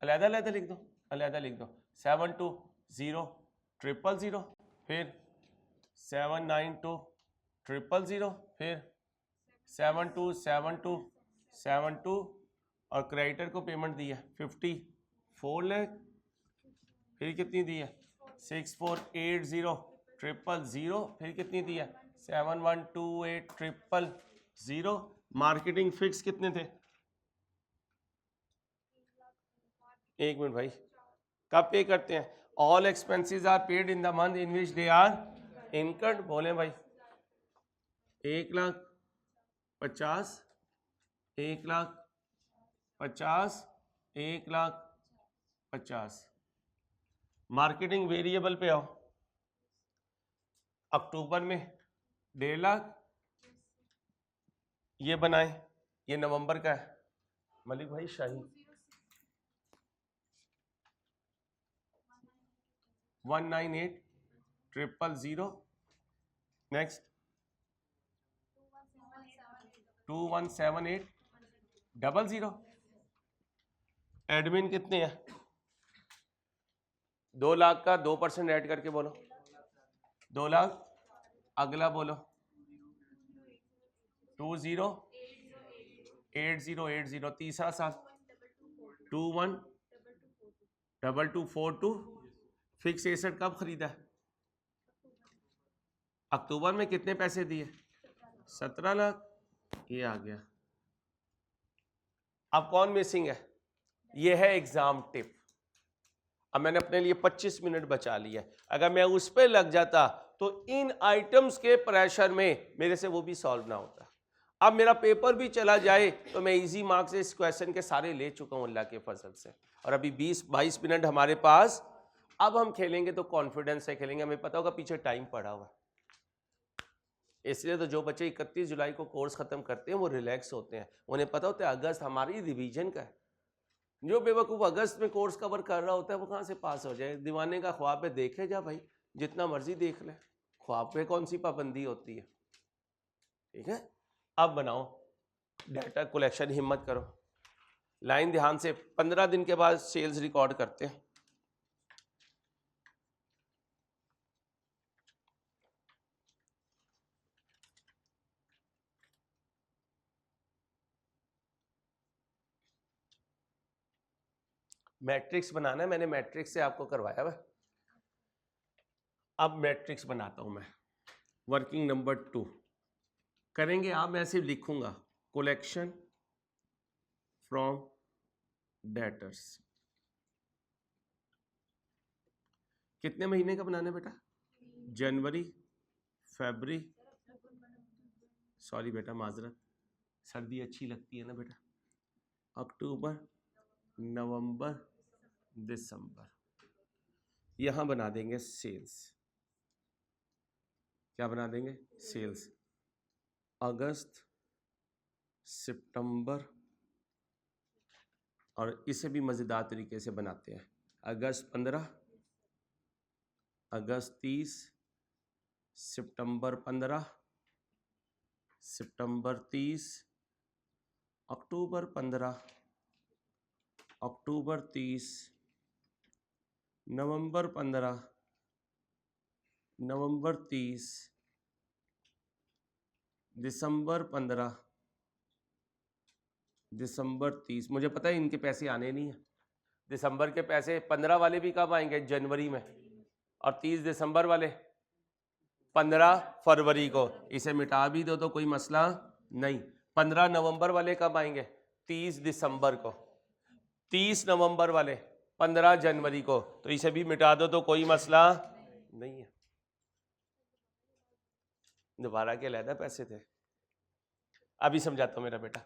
अलहदा अलहदा लिख दो, अलहदा लिख दो। 720000, फिर 792000, फिर 727272 और क्रेडिटर को पेमेंट दी है 54 लाख। फिर कितनी दी है? 6480000, फिर कितनी दी है? 7128000। मार्केटिंग फिक्स कितने थे? एक मिनट भाई, कब पे करते हैं? All expenses are paid in the month in which they are incurred. बोले भाई 1,50,000, 1,50,000, 1,50,000। मार्केटिंग वेरिएबल पे आओ। अक्टूबर में 1.5 लाख ये बनाए, ये नवंबर का है। मलिक भाई शाही 198,000। नेक्स्ट 2178,000। एडमिन कितने हैं? 2 लाख का 2% ऐड करके बोलो 2 लाख। अगला बोलो 208080। तीसरा साल 212242। फिक्स एसेट कब खरीदा है? अक्टूबर में। कितने पैसे दिए? 17 लाख। ये आ गया। अब कौन मिसिंग है? ये है एग्जाम टिप। अब मैंने अपने लिए 25 मिनट बचा लिया। अगर मैं उस पर लग जाता तो इन आइटम्स के प्रेशर में मेरे से वो भी सॉल्व ना होता। अब मेरा पेपर भी चला जाए तो मैं इजी मार्क्स इस क्वेश्चन के सारे ले चुका हूं अल्लाह के फजल से। और अभी 20-22 मिनट हमारे पास। अब हम खेलेंगे तो कॉन्फिडेंस से खेलेंगे। हमें पता होगा पीछे टाइम पड़ा हुआ। इसलिए तो जो बच्चे 31 जुलाई को कोर्स खत्म करते हैं वो रिलैक्स होते हैं। उन्हें पता होता है अगस्त हमारी रिवीजन का है। जो बेवकूफ़ अगस्त में कोर्स कवर कर रहा होता है वो कहाँ से पास हो जाए? दीवाने का ख्वाब है, देखे जा भाई, जितना मर्जी देख ले, ख्वाब पे कौन सी पाबंदी होती है? ठीक है। अब बनाओ डाटा कलेक्शन, हिम्मत करो, लाइन ध्यान से। 15 दिन के बाद सेल्स रिकॉर्ड करते हैं। मैट्रिक्स बनाना है, मैंने मैट्रिक्स से आपको करवाया हुआ। अब मैट्रिक्स बनाता हूं मैं। वर्किंग नंबर 2 करेंगे आप। मैं सिर्फ लिखूंगा कलेक्शन फ्रॉम डेटर्स। कितने महीने का बनाना है बेटा? जनवरी, फरवरी, सॉरी बेटा माजरत, सर्दी अच्छी लगती है ना बेटा। अक्टूबर, नवंबर, दिसंबर। यहां बना देंगे सेल्स। क्या बना देंगे? सेल्स। अगस्त, सितंबर, और इसे भी मज़ेदार तरीके से बनाते हैं। अगस्त 15, अगस्त 30, सितंबर 15, सितंबर 30, अक्टूबर 15, अक्टूबर 30, नवंबर 15, नवंबर 30, दिसंबर 15, दिसंबर 30। मुझे पता है इनके पैसे आने नहीं है। दिसंबर के पैसे 15 वाले भी कब आएंगे? जनवरी में। और 30 दिसंबर वाले 15 फरवरी को। इसे मिटा भी दो तो कोई मसला नहीं। 15 नवंबर वाले कब आएंगे? 30 दिसंबर को। 30 नवंबर वाले 15 जनवरी को, तो इसे भी मिटा दो तो कोई मसला नहीं है। दोबारा के अलहदा पैसे थे, अभी समझाता हूं मेरा बेटा।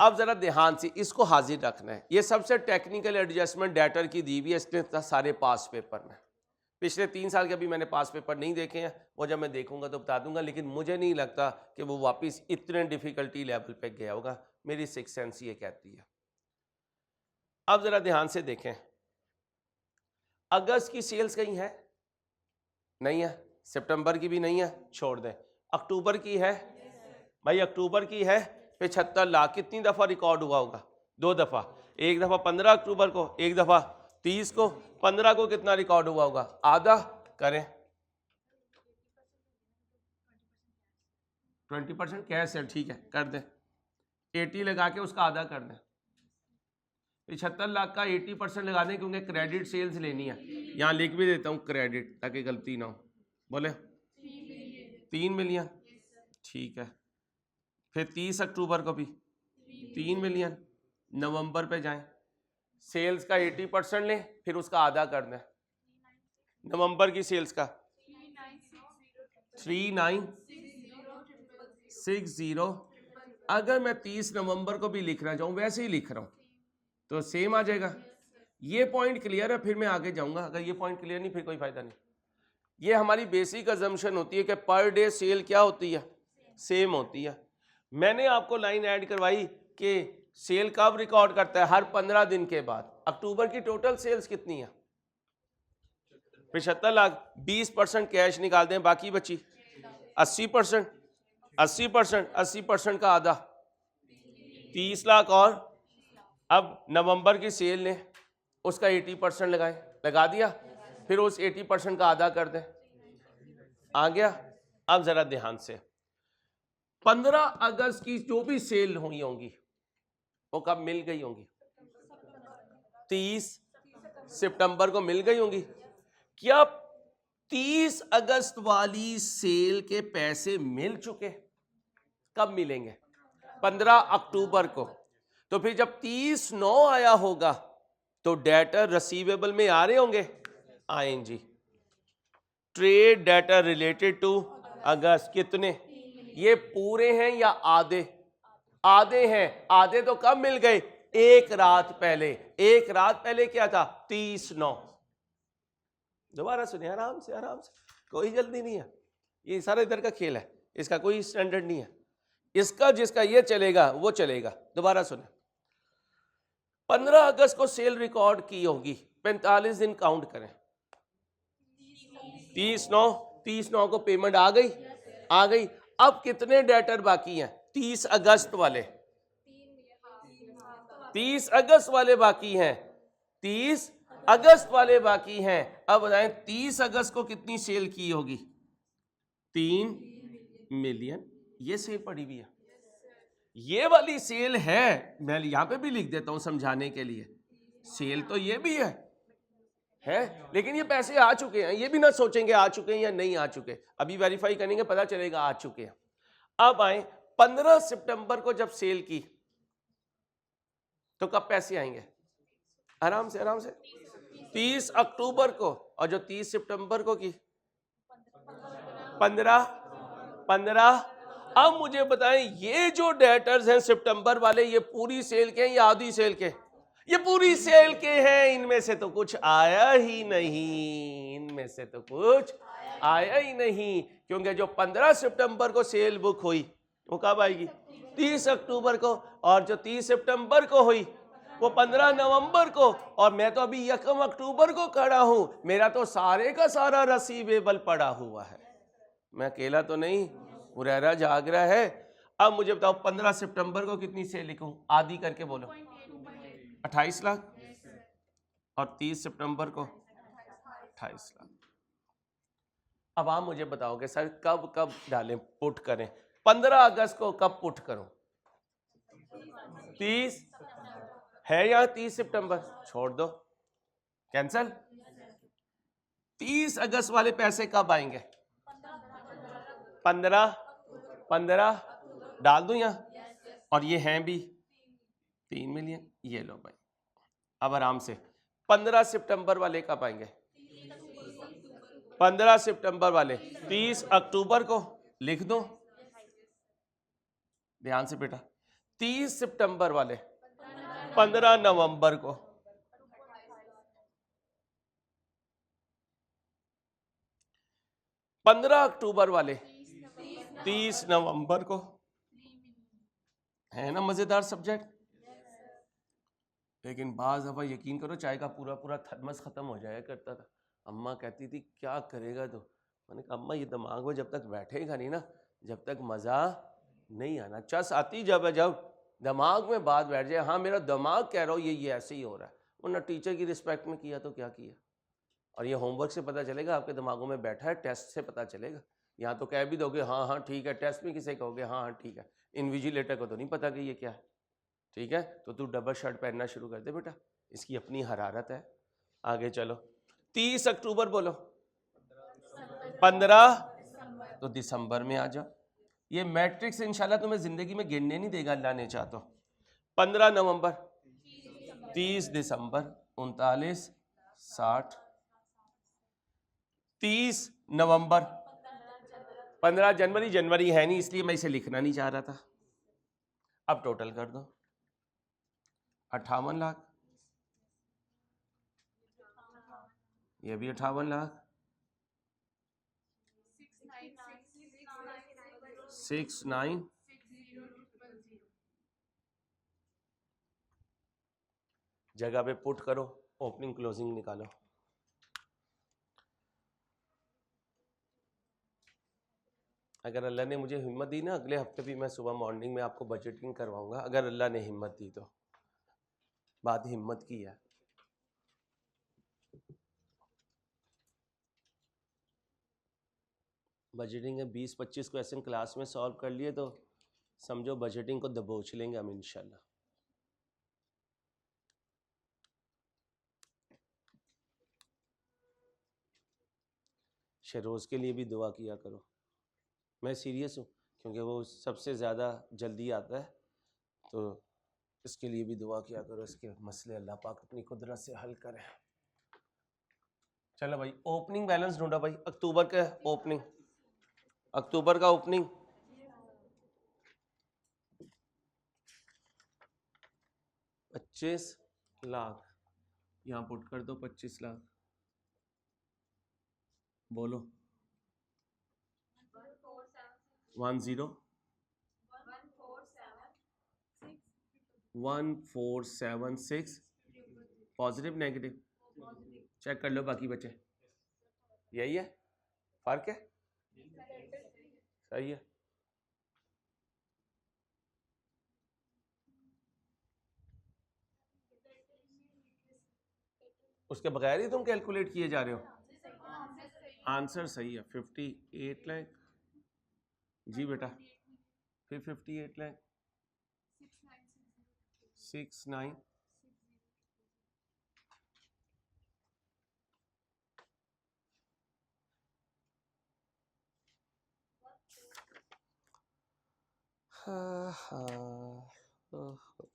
अब जरा ध्यान से इसको हाजिर रखना है। ये सबसे टेक्निकल एडजस्टमेंट डेटर की दी हुई है, इसने सारे पास पेपर में। पिछले 3 साल के अभी मैंने पास पेपर नहीं देखे हैं, वो जब मैं देखूंगा तो बता दूंगा, लेकिन मुझे नहीं लगता कि वो वापस इतने डिफिकल्टी लेवल पे गया होगा, मेरी सिक्स सेंस ये कहती है। अब जरा ध्यान से देखें, अगस्त की सेल्स कहीं है? नहीं है। सितंबर की भी नहीं है, छोड़ दें। अक्टूबर की है? भाई अक्टूबर की है। 75 लाख कितनी दफा रिकॉर्ड हुआ होगा? 2 दफा। एक दफा 15 अक्टूबर को, एक दफा 30 को। 15 को कितना रिकॉर्ड हुआ होगा? आधा करें। 20% कैश है, ठीक है, कर दें। 80 लगा के उसका आधा कर दें। 75 लाख का 80% लगा दें, क्योंकि क्रेडिट सेल्स लेनी है। यहाँ लिख भी देता हूँ क्रेडिट, ताकि गलती ना हो। बोले 3 मिलियन, ठीक है। फिर 30 अक्टूबर को भी 3 मिलियन। नवंबर पे जाएं, सेल्स का 80% लें, फिर उसका आधा कर दें। नवंबर की सेल्स का 3960। अगर मैं 30 नवंबर को भी लिखना चाहूँ, वैसे ही लिख रहा हूँ, तो सेम आ जाएगा। ये पॉइंट क्लियर है, फिर मैं आगे जाऊंगा। अगर ये पॉइंट क्लियर नहीं, फिर कोई फायदा नहीं। ये हमारी बेसिक अजम्पशन होती है कि पर डे सेल क्या होती है? सेम होती है। मैंने आपको लाइन ऐड करवाई कि सेल कब रिकॉर्ड करता है? हर 15 दिन के बाद। अक्टूबर की टोटल सेल्स कितनी है? 75 लाख। 20% कैश निकाल दें, बाकी बची 80%। 80% का आधा 30 लाख। और अब नवंबर की सेल ने उसका 80% लगाएं, लगा दिया, फिर उस 80% का आधा कर दें। आ गया। अब जरा ध्यान से, 15 अगस्त की जो भी सेल हुई होंगी वो कब मिल गई होंगी? 30 सितंबर को मिल गई होंगी। क्या 30 अगस्त वाली सेल के पैसे मिल चुके? कब मिलेंगे? 15 अक्टूबर को। तो फिर जब 30/9 आया होगा तो डेटर रिसीवेबल में आ रहे होंगे, आएंगे। ट्रेड डेटर रिलेटेड टू अगस्त कितने? ये पूरे हैं या आधे? आधे हैं। आधे तो कब मिल गए? एक रात पहले। एक रात पहले क्या था? 30/9। दोबारा सुनिए, आराम से आराम से, कोई जल्दी नहीं है। ये सारा इधर का खेल है, इसका कोई स्टैंडर्ड नहीं है। इसका जिसका ये चलेगा वो चलेगा। दोबारा सुने, 15 अगस्त को सेल रिकॉर्ड की होगी, 45 दिन काउंट करें। 30/9 को पेमेंट आ गई, आ गई। अब कितने डेटर बाकी हैं? 30 अगस्त वाले। 30 अगस्त वाले बाकी हैं। 30 अगस्त वाले बाकी हैं। अब बताएं 30 अगस्त को कितनी सेल की होगी? 3 मिलियन। ये सेल पड़ी हुई है, ये वाली सेल है। मैं यहां पे भी लिख देता हूं समझाने के लिए। सेल तो ये भी है, लेकिन ये पैसे आ चुके हैं। ये भी ना सोचेंगे आ चुके हैं या नहीं आ चुके, अभी वेरीफाई करेंगे, पता चलेगा आ चुके हैं। अब आए 15 सितंबर को जब सेल की, तो कब पैसे आएंगे? आराम से आराम से। 30 अक्टूबर को। और जो 30 सितंबर को की 15। अब मुझे बताएं, ये जो डेटर्स हैं सितंबर वाले, ये पूरी सेल के हैं या आधी सेल के? ये पूरी सेल के हैं। इनमें से तो कुछ आया ही नहीं, इनमें से तो कुछ आया ही नहीं, क्योंकि जो 15 सितंबर को सेल बुक हुई वो कब आएगी? 30 अक्टूबर को। और जो 30 सितंबर को हुई वो 15 नवंबर को। और मैं तो अभी 1 अक्टूबर को खड़ा हूं, मेरा तो सारे का सारा रिसीवेबल पड़ा हुआ है। मैं अकेला तो नहीं, हुरैरा जाग रहा है। अब मुझे बताओ 15 सितंबर को कितनी सेल लिखूं? आधी करके बोलो। 28 लाख। और 30 सितंबर को 28 लाख। अब आप मुझे बताओगे सर कब कब डालें, पुट करें? 15 अगस्त को कब पुट करूं? 30 है या 30 सितंबर? छोड़ दो, कैंसल। 30 अगस्त वाले पैसे कब आएंगे? 15 डाल दूं यहां। और ये हैं भी 3 मिलियन। ये लो भाई, अब आराम से 15 सितंबर वाले कब आएंगे? 15 सितंबर वाले 30 अक्टूबर को लिख दो ध्यान से बेटा। 30 सितंबर वाले 15 नवंबर को, 15 अक्टूबर वाले 30 नवंबर को। है ना मजेदार सब्जेक्ट? लेकिन बाज दफा यकीन करो चाय का पूरा पूरा थर्मस खत्म हो जाया करता था। अम्मा कहती थी क्या करेगा तो, मैंने कहा अम्मा ये दिमाग में जब तक बैठेगा नहीं ना, जब तक मजा नहीं आना। चस आती जब दिमाग में बात बैठ जाए, हाँ मेरा दिमाग कह रहा हो ये ऐसे ही हो रहा है, वरना टीचर की रिस्पेक्ट में किया तो क्या किया। और ये होमवर्क से पता चलेगा, आपके दिमागों में बैठा है, टेस्ट से पता चलेगा। यहाँ तो कह भी दोगे हाँ हाँ ठीक है, टेस्ट में किसे कहोगे हाँ हाँ ठीक है, इन्विजिलेटर को तो नहीं पता कि ये क्या है। ठीक है, तो तू डबल शर्ट पहनना शुरू कर दे बेटा, इसकी अपनी हरारत है। आगे चलो, 30 अक्टूबर बोलो, 15 तो दिसंबर में आ जाओ। ये मैट्रिक्स इंशाल्लाह तुम्हें जिंदगी में गिनने नहीं देगा अल्लाह ने चाह तो। 15 नवंबर, 30 दिसंबर, 39, 60, 30 नवंबर, 15 जनवरी, जनवरी है नहीं इसलिए मैं इसे लिखना नहीं चाह रहा था। अब टोटल कर दो, 58 लाख, ये भी 58 लाख, 69, जगह पे पुट करो, ओपनिंग क्लोजिंग निकालो। अगर अल्लाह ने मुझे हिम्मत दी ना, अगले हफ्ते भी मैं सुबह मॉर्निंग में आपको बजटिंग करवाऊंगा, अगर अल्लाह ने हिम्मत दी तो। बात हिम्मत की है। बजटिंग है 20-25 क्वेश्चन क्लास में सॉल्व कर लिए तो समझो बजटिंग को दबोच लेंगे हम इंशाल्लाह। शरोज़ के लिए भी दुआ किया करो, मैं सीरियस हूँ, क्योंकि वो सबसे ज़्यादा जल्दी आता है, तो इसके लिए भी दुआ किया करो, इसके मसले अल्लाह पाक अपनी कुदरत से हल करे। चलो भाई, ओपनिंग बैलेंस ढूंढो भाई, अक्टूबर का ओपनिंग, अक्टूबर का ओपनिंग 25 लाख, यहाँ पुट कर दो 25 लाख, बोलो 1476, पॉजिटिव नेगेटिव चेक कर लो, बाकी बचे यही है, फर्क है, सही है। उसके बगैर ही तुम कैलकुलेट किए जा रहे हो, आंसर सही है 58 लाख जी बेटा, फिर 58 लाख 69, हाँ हाँ, 1427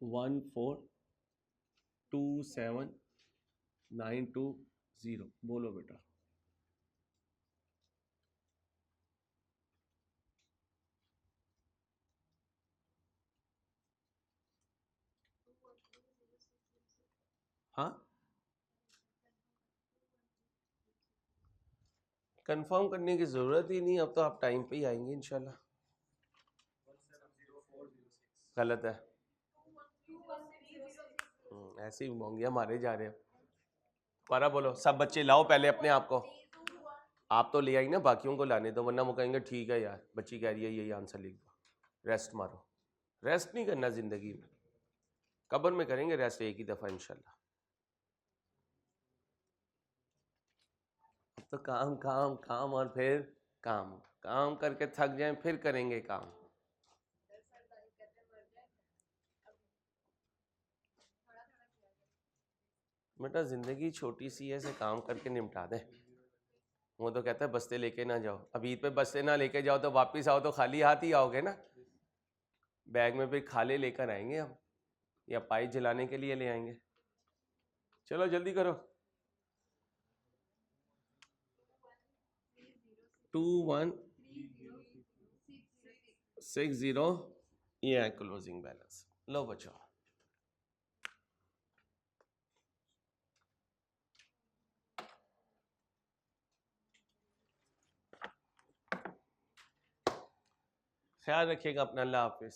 1427920, बोलो बेटा। हाँ, कंफर्म करने की ज़रूरत ही नहीं, अब तो आप टाइम पे ही आएंगे इंशाल्लाह। गलत है, ऐसे ही मोंगिया मारे जा रहे हैं। दोबारा बोलो, सब बच्चे लाओ पहले अपने आप को, आप तो ले आई ना, बाकियों को लाने दो, वरना वो कहेंगे ठीक है यार बच्ची कह रही है यही आंसर लिख दो, रेस्ट मारो। रेस्ट नहीं करना जिंदगी में, कब्र में करेंगे रेस्ट एक ही दफ़ा इंशाल्लाह। तो काम काम काम और फिर काम, काम करके थक जाएं फिर करेंगे काम। बेटा जिंदगी छोटी सी है, ऐसे काम करके निपटा दे। वो तो कहता है बस्ते लेके ना जाओ, अब ईद पे बस्ते ना लेके जाओ तो वापिस आओ तो खाली हाथ ही आओगे ना। बैग में फिर खाले लेकर आएंगे हम, या पाई जलाने के लिए ले आएंगे। चलो जल्दी करो। 2160 ये है क्लोजिंग बैलेंस। लो बच्चों, ख्याल रखिएगा अपना। अल्लाह हाफिज।